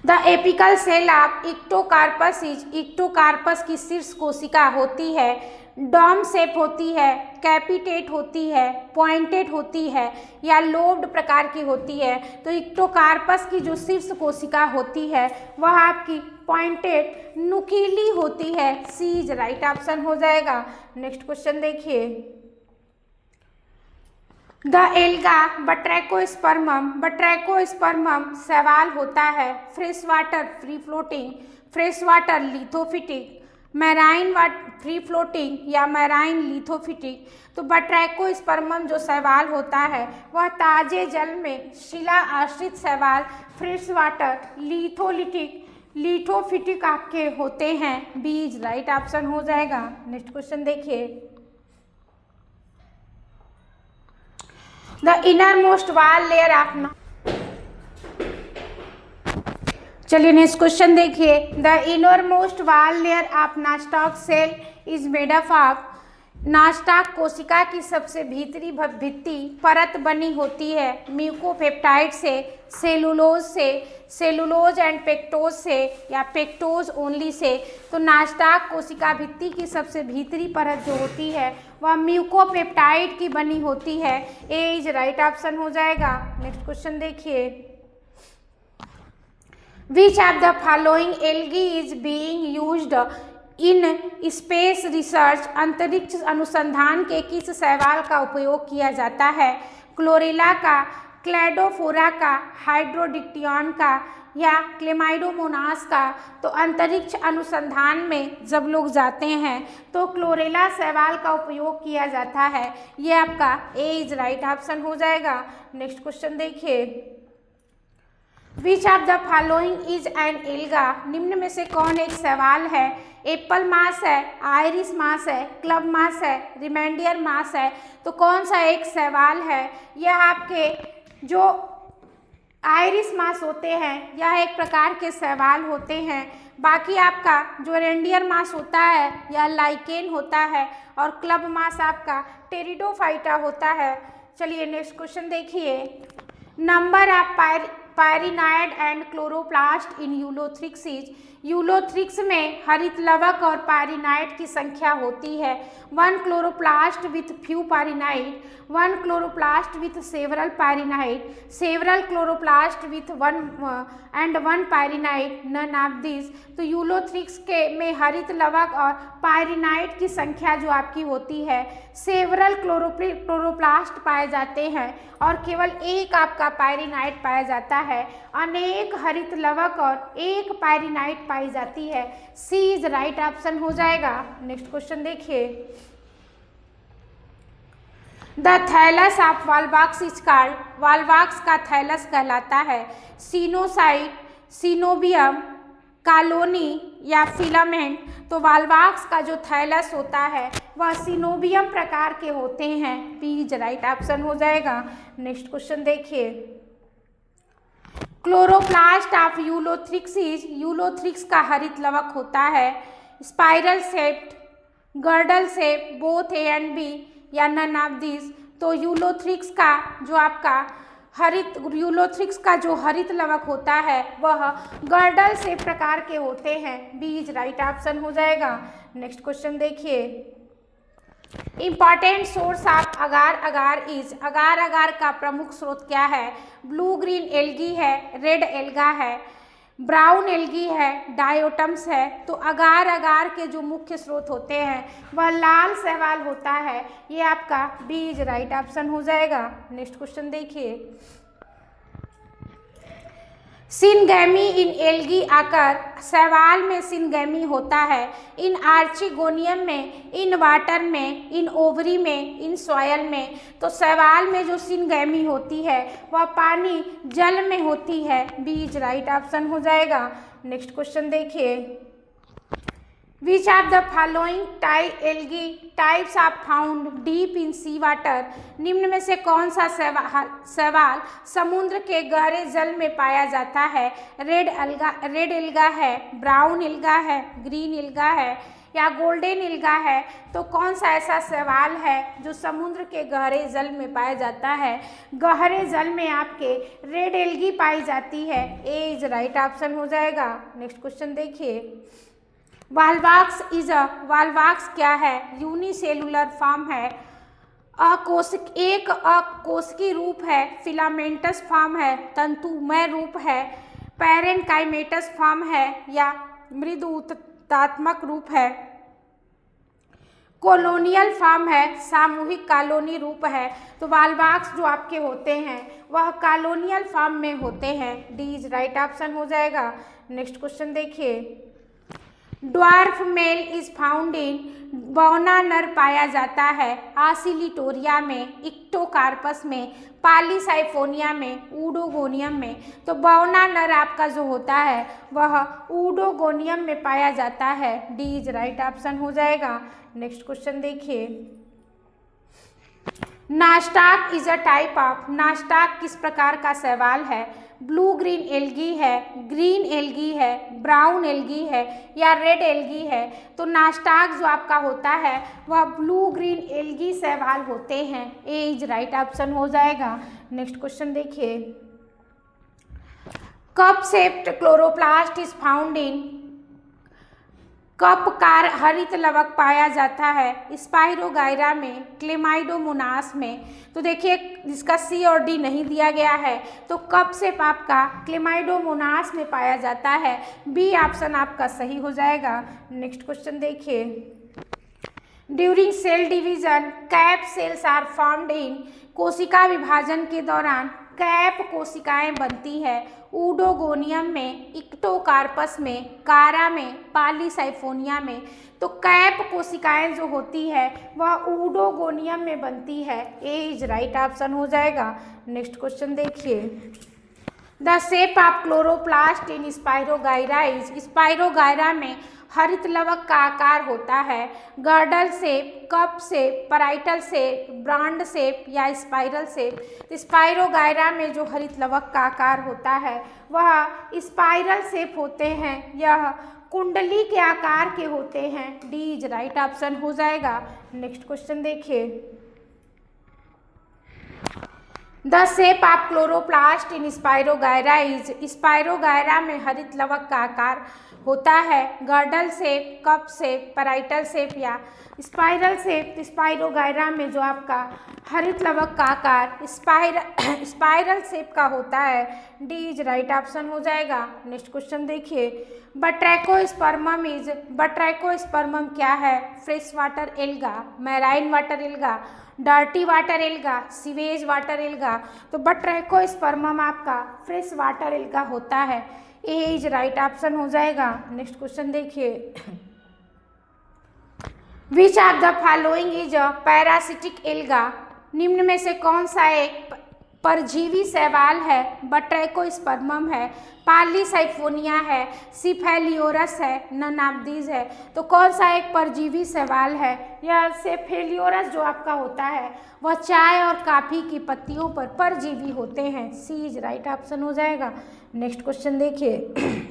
the apical cell of Ectocarpus is, Ectocarpus की शीर्ष कोशिका होती है डॉम शेप होती है, कैपिटेट होती है, पॉइंटेड होती है या लोब्ड प्रकार की होती है। तो इक्टोकार्पस की जो शीर्ष कोशिका होती है वह आपकी पॉइंटेड नुकीली होती है। सी इज राइट ऑप्शन हो जाएगा। नेक्स्ट क्वेश्चन देखिए, द एल्गा बट्रैकोस्पर्मम, बट्रैकोस्पर्मम शैवाल होता है fresh water free floating, fresh water lithophytic, marine free floating या मैराइन लिथोफिटिक। तो बट्रैकोस्पर्मम जो शैवाल होता है वह ताजे जल में शिला आश्रित शैवाल फ्रेश वाटर लिथोलिटिक, लिथोफिटिक आपके होते हैं। बी इज राइट ऑप्शन हो जाएगा। नेक्स्ट क्वेश्चन देखिए, the inner most wall layer of, चलिए नेक्स्ट क्वेश्चन देखिए, the inner most wall layer of Nostoc cell is made up of, Nostoc कोशिका की सबसे भीतरी भित्ति परत बनी होती है म्यूकोपेप्टाइड से, सेलुलोज से, सेलुलोज एंड पेक्टोज से या पेक्टोज ओनली से। तो नास्टॉक कोशिका भित्ति की सबसे भीतरी परत जो होती है वह म्यूकोपेप्टाइड की बनी होती है। ए इज राइट ऑप्शन हो जाएगा। नेक्स्ट क्वेश्चन देखिए, which of the following algae is being used in space research, अंतरिक्ष अनुसंधान के किस शैवाल का उपयोग किया जाता है? क्लोरेला का, क्लैडोफोरा का, हाइड्रोडिक्टियन का या क्लेमाइडोमोनास का। तो अंतरिक्ष अनुसंधान में जब लोग जाते हैं तो क्लोरेला शैवाल का उपयोग किया जाता है। ये आपका ए इज राइट ऑप्शन हो जाएगा। नेक्स्ट क्वेश्चन देखिए, which of the following is an alga, निम्न में से कौन एक शैवाल है? एप्पल मास है, आयरिस मास है, क्लब मास है, रिमाइंडियर मास है। तो कौन सा एक शैवाल है? यह आपके जो आयरिस मास होते हैं यह एक प्रकार के शैवाल होते हैं। बाकी आपका जो रेंडियर मास होता है यह लाइकेन होता है और क्लब मास आपका टेरिडोफाइटा होता है। चलिए नेक्स्ट क्वेश्चन देखिए, number of pyrenoid and chloroplast in Ulothrix is, Ulothrix में हरित लवक और पायरिनाइड की संख्या होती है 1 chloroplast with few pyrenoid, 1 chloroplast with several pyrenoid, several chloroplast with 1 pyrenoid, none of this. तो यूलोथ्रिक्स के में हरित लवक और पायरिनाइड की संख्या जो आपकी होती है सेवरल क्लोरोप्लास्ट पाए जाते हैं और केवल एक आपका पायरिनाइड पाया जाता है। अनेक हरित लवक और एक पायरिनाइड पाई जाती है। सी इज राइट ऑप्शन हो जाएगा। नेक्स्ट क्वेश्चन देखिए, the thallus of Volvox is called, Volvox का थैलस कहलाता है सीनोसाइट, सीनोबियम, कॉलोनी या फिलामेंट। तो वॉल्वॉक्स का जो थैलस होता है वह सीनोबियम प्रकार के होते हैं। बी इज राइट ऑप्शन हो जाएगा। नेक्स्ट क्वेश्चन देखिए, chloroplast of Ulothrix is, Ulothrix का हरित लवक होता है spiral shaped, girdle shape, both A and B या नन ऑफ दिस। तो यूलोथ्रिक्स का जो आपका यूलोथ्रिक्स का जो हरित लवक होता है वह गर्डल से प्रकार के होते हैं। बी इज राइट ऑप्शन हो जाएगा। नेक्स्ट क्वेश्चन देखिए, important source of agar agar is, agar agar का प्रमुख स्रोत क्या है? ब्लू ग्रीन एल्गी है, रेड एल्गा है, ब्राउन एल्गी है, डायोटम्स है। तो अगार अगार के जो मुख्य स्रोत होते हैं वह लाल शैवाल होता है। ये आपका बी इज राइट ऑप्शन हो जाएगा। नेक्स्ट क्वेश्चन देखिए, सिनगैमी इन एल्गी आकर शैवाल में सिनगैमी होता है, इन आर्चिगोनियम में, इन वाटर में, इन ओवरी में, इन सॉयल में। तो शैवाल में जो सिनगैमी होती है वह पानी जल में होती है, बीज राइट ऑप्शन हो जाएगा। नेक्स्ट क्वेश्चन देखिए, which of the following algae types are found deep in sea water. निम्न में से कौन सा शैवाल समुद्र के गहरे जल में पाया जाता है। रेड एल्गा है, ब्राउन एल्गा है, ग्रीन एल्गा है या गोल्डन एल्गा है। तो कौन सा ऐसा शैवाल है जो समुद्र के गहरे जल में पाया जाता है। गहरे जल में आपके रेड एल्गी पाई जाती है, ए इज राइट ऑप्शन हो जाएगा। नेक्स्ट क्वेश्चन देखिए, वाल्वाक्स क्या है। यूनिसेलुलर फॉर्म है, एक अकोशिकी रूप है, फिलामेंटस फॉर्म है, तंतुमय रूप है, पैरेनकाइमेटस फॉर्म है या मृदु उत्तात्मक रूप है, कॉलोनियल फॉर्म है, सामूहिक कॉलोनी रूप है। तो वाल्वाक्स जो आपके होते हैं वह कॉलोनियल फॉर्म में होते हैं, डी इज राइट ऑप्शन हो जाएगा। नेक्स्ट क्वेश्चन देखिए, dwarf male is found in, बौना नर पाया जाता है आसिलिटोरिया में, इक्टोकार्पस में, पॉलीसाइफोनिया में, ऊडोगोनियम में। तो बौना नर आपका जो होता है वह ऊडोगोनियम में पाया जाता है, डी इज राइट ऑप्शन हो जाएगा। नेक्स्ट क्वेश्चन देखिए, नास्टाक इज अ टाइप ऑफ, नास्टाक किस प्रकार का शैवाल है। ब्लू ग्रीन एल्गी है, ग्रीन एल्गी है, ब्राउन एल्गी है या रेड एल्गी है। तो नास्टाक जो आपका होता है वह ब्लू ग्रीन एल्गी शैवाल होते हैं, ए इज राइट ऑप्शन हो जाएगा। नेक्स्ट क्वेश्चन देखिए, cup shaped chloroplast is found in, कपकार हरित लवक पाया जाता है स्पाइरोगाइरा में, क्लेमाइडोमोनास में। तो देखिए जिसका सी और डी नहीं दिया गया है तो कप शेप आपका क्लेमाइडोमोनास में पाया जाता है, बी ऑप्शन आपका सही हो जाएगा। नेक्स्ट क्वेश्चन देखिए, during cell division cap cells are formed in, कोशिका विभाजन के दौरान कैप कोशिकाएं बनती है ऊडोगोनियम में, इक्टोकार्पस में, कारा में, पॉलीसाइफोनिया में। तो कैप कोशिकाएं जो होती है वह ऊडोगोनियम में बनती है, ए इज राइट ऑप्शन हो जाएगा। नेक्स्ट क्वेश्चन देखिए, the shape of chloroplast in spirogyra is, spirogyra में हरित लवक का आकार होता है girdle shape, cup shape, parietal shape, brand shape या स्पाइरल शेप। स्पाइरोगाइरा में जो हरित लवक का आकार होता है वह स्पाइरल शेप होते हैं, यह कुंडली के आकार के होते हैं, डी इज राइट ऑप्शन हो जाएगा। नेक्स्ट क्वेश्चन देखिए, the shape of chloroplast in spirogyra is, spirogyra में हरित लवक का आकार होता है girdle shape, cup shape, parietal shape या स्पाइरल शेप। स्पाइरोगाइरा में जो आपका हरित लवक का आकार स्पाइरल शेप का होता है, डी इज राइट ऑप्शन हो जाएगा। नेक्स्ट क्वेश्चन देखिए, बट्रैकोस्पर्मम इज, बट्रैकोस्पर्मम क्या है। Fresh water alga, marine water alga, dirty water alga, sewage water alga. तो बट्रैकोस्पर्मम आपका फ्रेश वाटर एल्गा होता है, ए इज राइट ऑप्शन हो जाएगा। नेक्स्ट क्वेश्चन देखिए, which of the following is a parasitic alga, निम्न में से कौन सा एक परजीवी शैवाल है। बट्रैकोस्पर्मम है, पॉलीसाइफोनिया है, सिफेलियोरस है, नन ऑफ दीज है। तो कौन सा एक परजीवी शैवाल है। यह सिफेलियोरस जो आपका होता है वह चाय और कॉफी की पत्तियों पर परजीवी होते हैं, सी इज राइट ऑप्शन हो जाएगा। नेक्स्ट क्वेश्चन देखिए,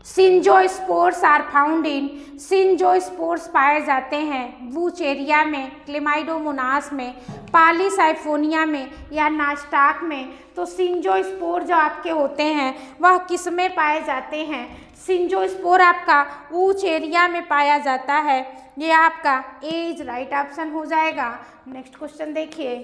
सिंजोस्पोर्स आर फाउंड इन, सिंजोस्पोर्स पाए जाते हैं वूचेरिया में, क्लेमाइडोमोनास में, पॉलीसाइफोनिया में या नास्टाक में। तो सिंजोस्पोर जो आपके होते हैं वह किस में पाए जाते हैं। सिंजोस्पोर आपका वूचेरिया में पाया जाता है, ये आपका ए इज राइट ऑप्शन हो जाएगा। नेक्स्ट क्वेश्चन देखिए,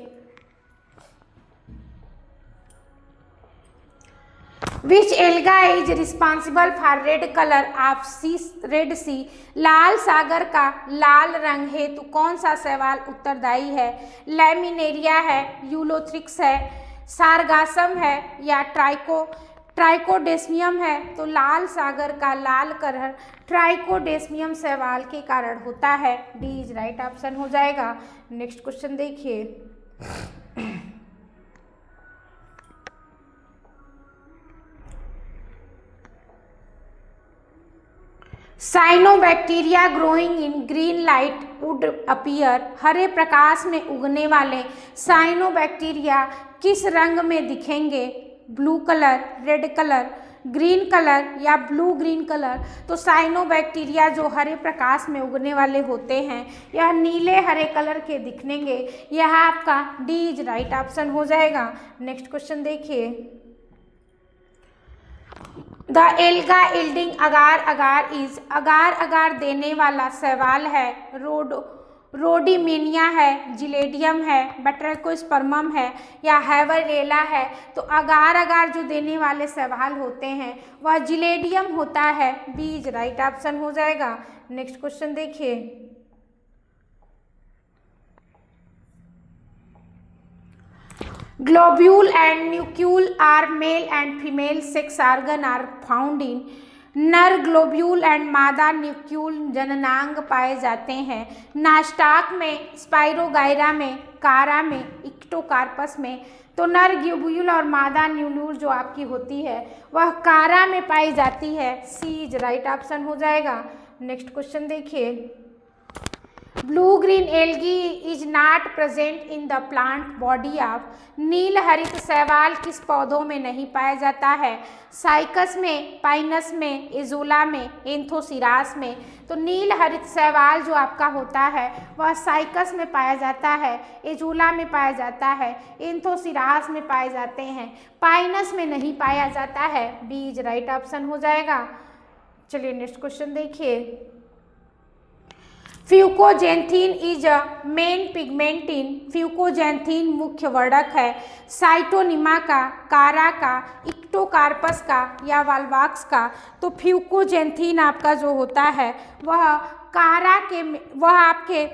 which alga is responsible for red colour of sea, Red Sea, लाल सागर का लाल रंग हेतु कौन सा शैवाल उत्तरदायी है। लैमिनेरिया है, यूलोथ्रिक्स है, सारगासम है या ट्राइकोडेस्मियम है तो लाल सागर का लाल कलर ट्राइकोडेस्मियम शैवाल के कारण होता है। डी इज राइट ऑप्शन हो जाएगा। नेक्स्ट क्वेश्चन देखिए, cyanobacteria growing in green light would appear, हरे प्रकाश में उगने वाले साइनोबैक्टीरिया किस रंग में दिखेंगे? Blue colour, red colour, green colour या ब्लू ग्रीन कलर। तो साइनोबैक्टीरिया जो हरे प्रकाश में उगने वाले होते हैं यह नीले हरे कलर के दिखेंगे। यह आपका डी इज राइट ऑप्शन हो जाएगा। नेक्स्ट क्वेश्चन देखिए, the alga yielding agar agar is, agar agar देने वाला शैवाल है रोडिमेनिया है, जिलेडियम है, बटरकोस्पर्मम है या हैवरेला है। तो अगार अगार जो देने वाले शैवाल होते हैं वह जिलेडियम होता है। बी इज राइट ऑप्शन हो जाएगा। नेक्स्ट क्वेश्चन देखिए, globule and nucule are male and female sex organ are found in, नर ग्लोब्यूल एंड मादा न्यूक्यूल जननांग पाए जाते हैं। नास्टाक में, स्पाइरोगाइरा में, कारा में, इक्टोकार्पस में। तो नर ग्लोब्यूल और मादा न्यूक्यूल जो आपकी होती है वह कारा में पाई जाती है। सी इज राइट ऑप्शन हो जाएगा। नेक्स्ट क्वेश्चन देखिए, blue green algae is not present in the plant body of, नील हरित शैवाल किस पौधों में नहीं पाया जाता है? साइकस में, पाइनस में, एजोला में, एंथोसिरास में। तो नील हरित शैवाल जो आपका होता है वह साइकस में पाया जाता है, एजोला में पाया जाता है, एंथोसिरास में पाए जाते हैं, पाइनस में नहीं पाया जाता है। बी इज राइट ऑप्शन हो जाएगा। चलिए नेक्स्ट क्वेश्चन देखिए, fucoxanthin is a main pigment in, fucoxanthin मुख्य वर्णक है साइटोनिमा का, कारा का, इक्टोकार्पस का या वाल्वाक्स का। तो फ्यूकोजेंथीन आपका जो होता है वह कारा के, वह आपके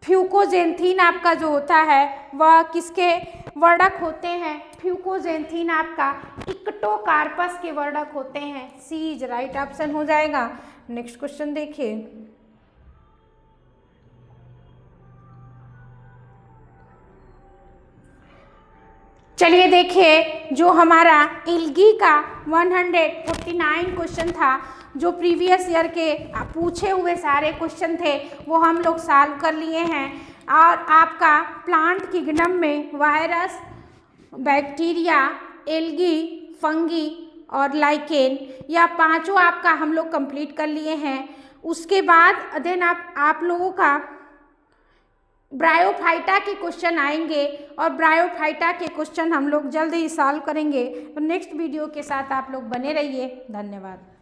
फ्यूकोजेंथीन आपका जो होता है वह किसके वर्णक होते हैं? फ्यूकोजेंथीन आपका इक्टोकार्पस के वर्णक होते हैं। सी इज राइट ऑप्शन हो जाएगा। नेक्स्ट क्वेश्चन देखिए, चलिए देखिए जो हमारा एल्गी का 149 क्वेश्चन था, जो प्रीवियस ईयर के पूछे हुए सारे क्वेश्चन थे वो हम लोग सॉल्व कर लिए हैं। और आपका प्लांट किंगडम में वायरस, बैक्टीरिया, एल्गी, फंगी और लाइकेन या पांचों आपका हम लोग कंप्लीट कर लिए हैं। उसके बाद देन आप लोगों का ब्रायोफाइटा के क्वेश्चन आएंगे और ब्रायोफाइटा के क्वेश्चन हम लोग जल्द ही सॉल्व करेंगे। तो नेक्स्ट वीडियो के साथ आप लोग बने रहिए। धन्यवाद।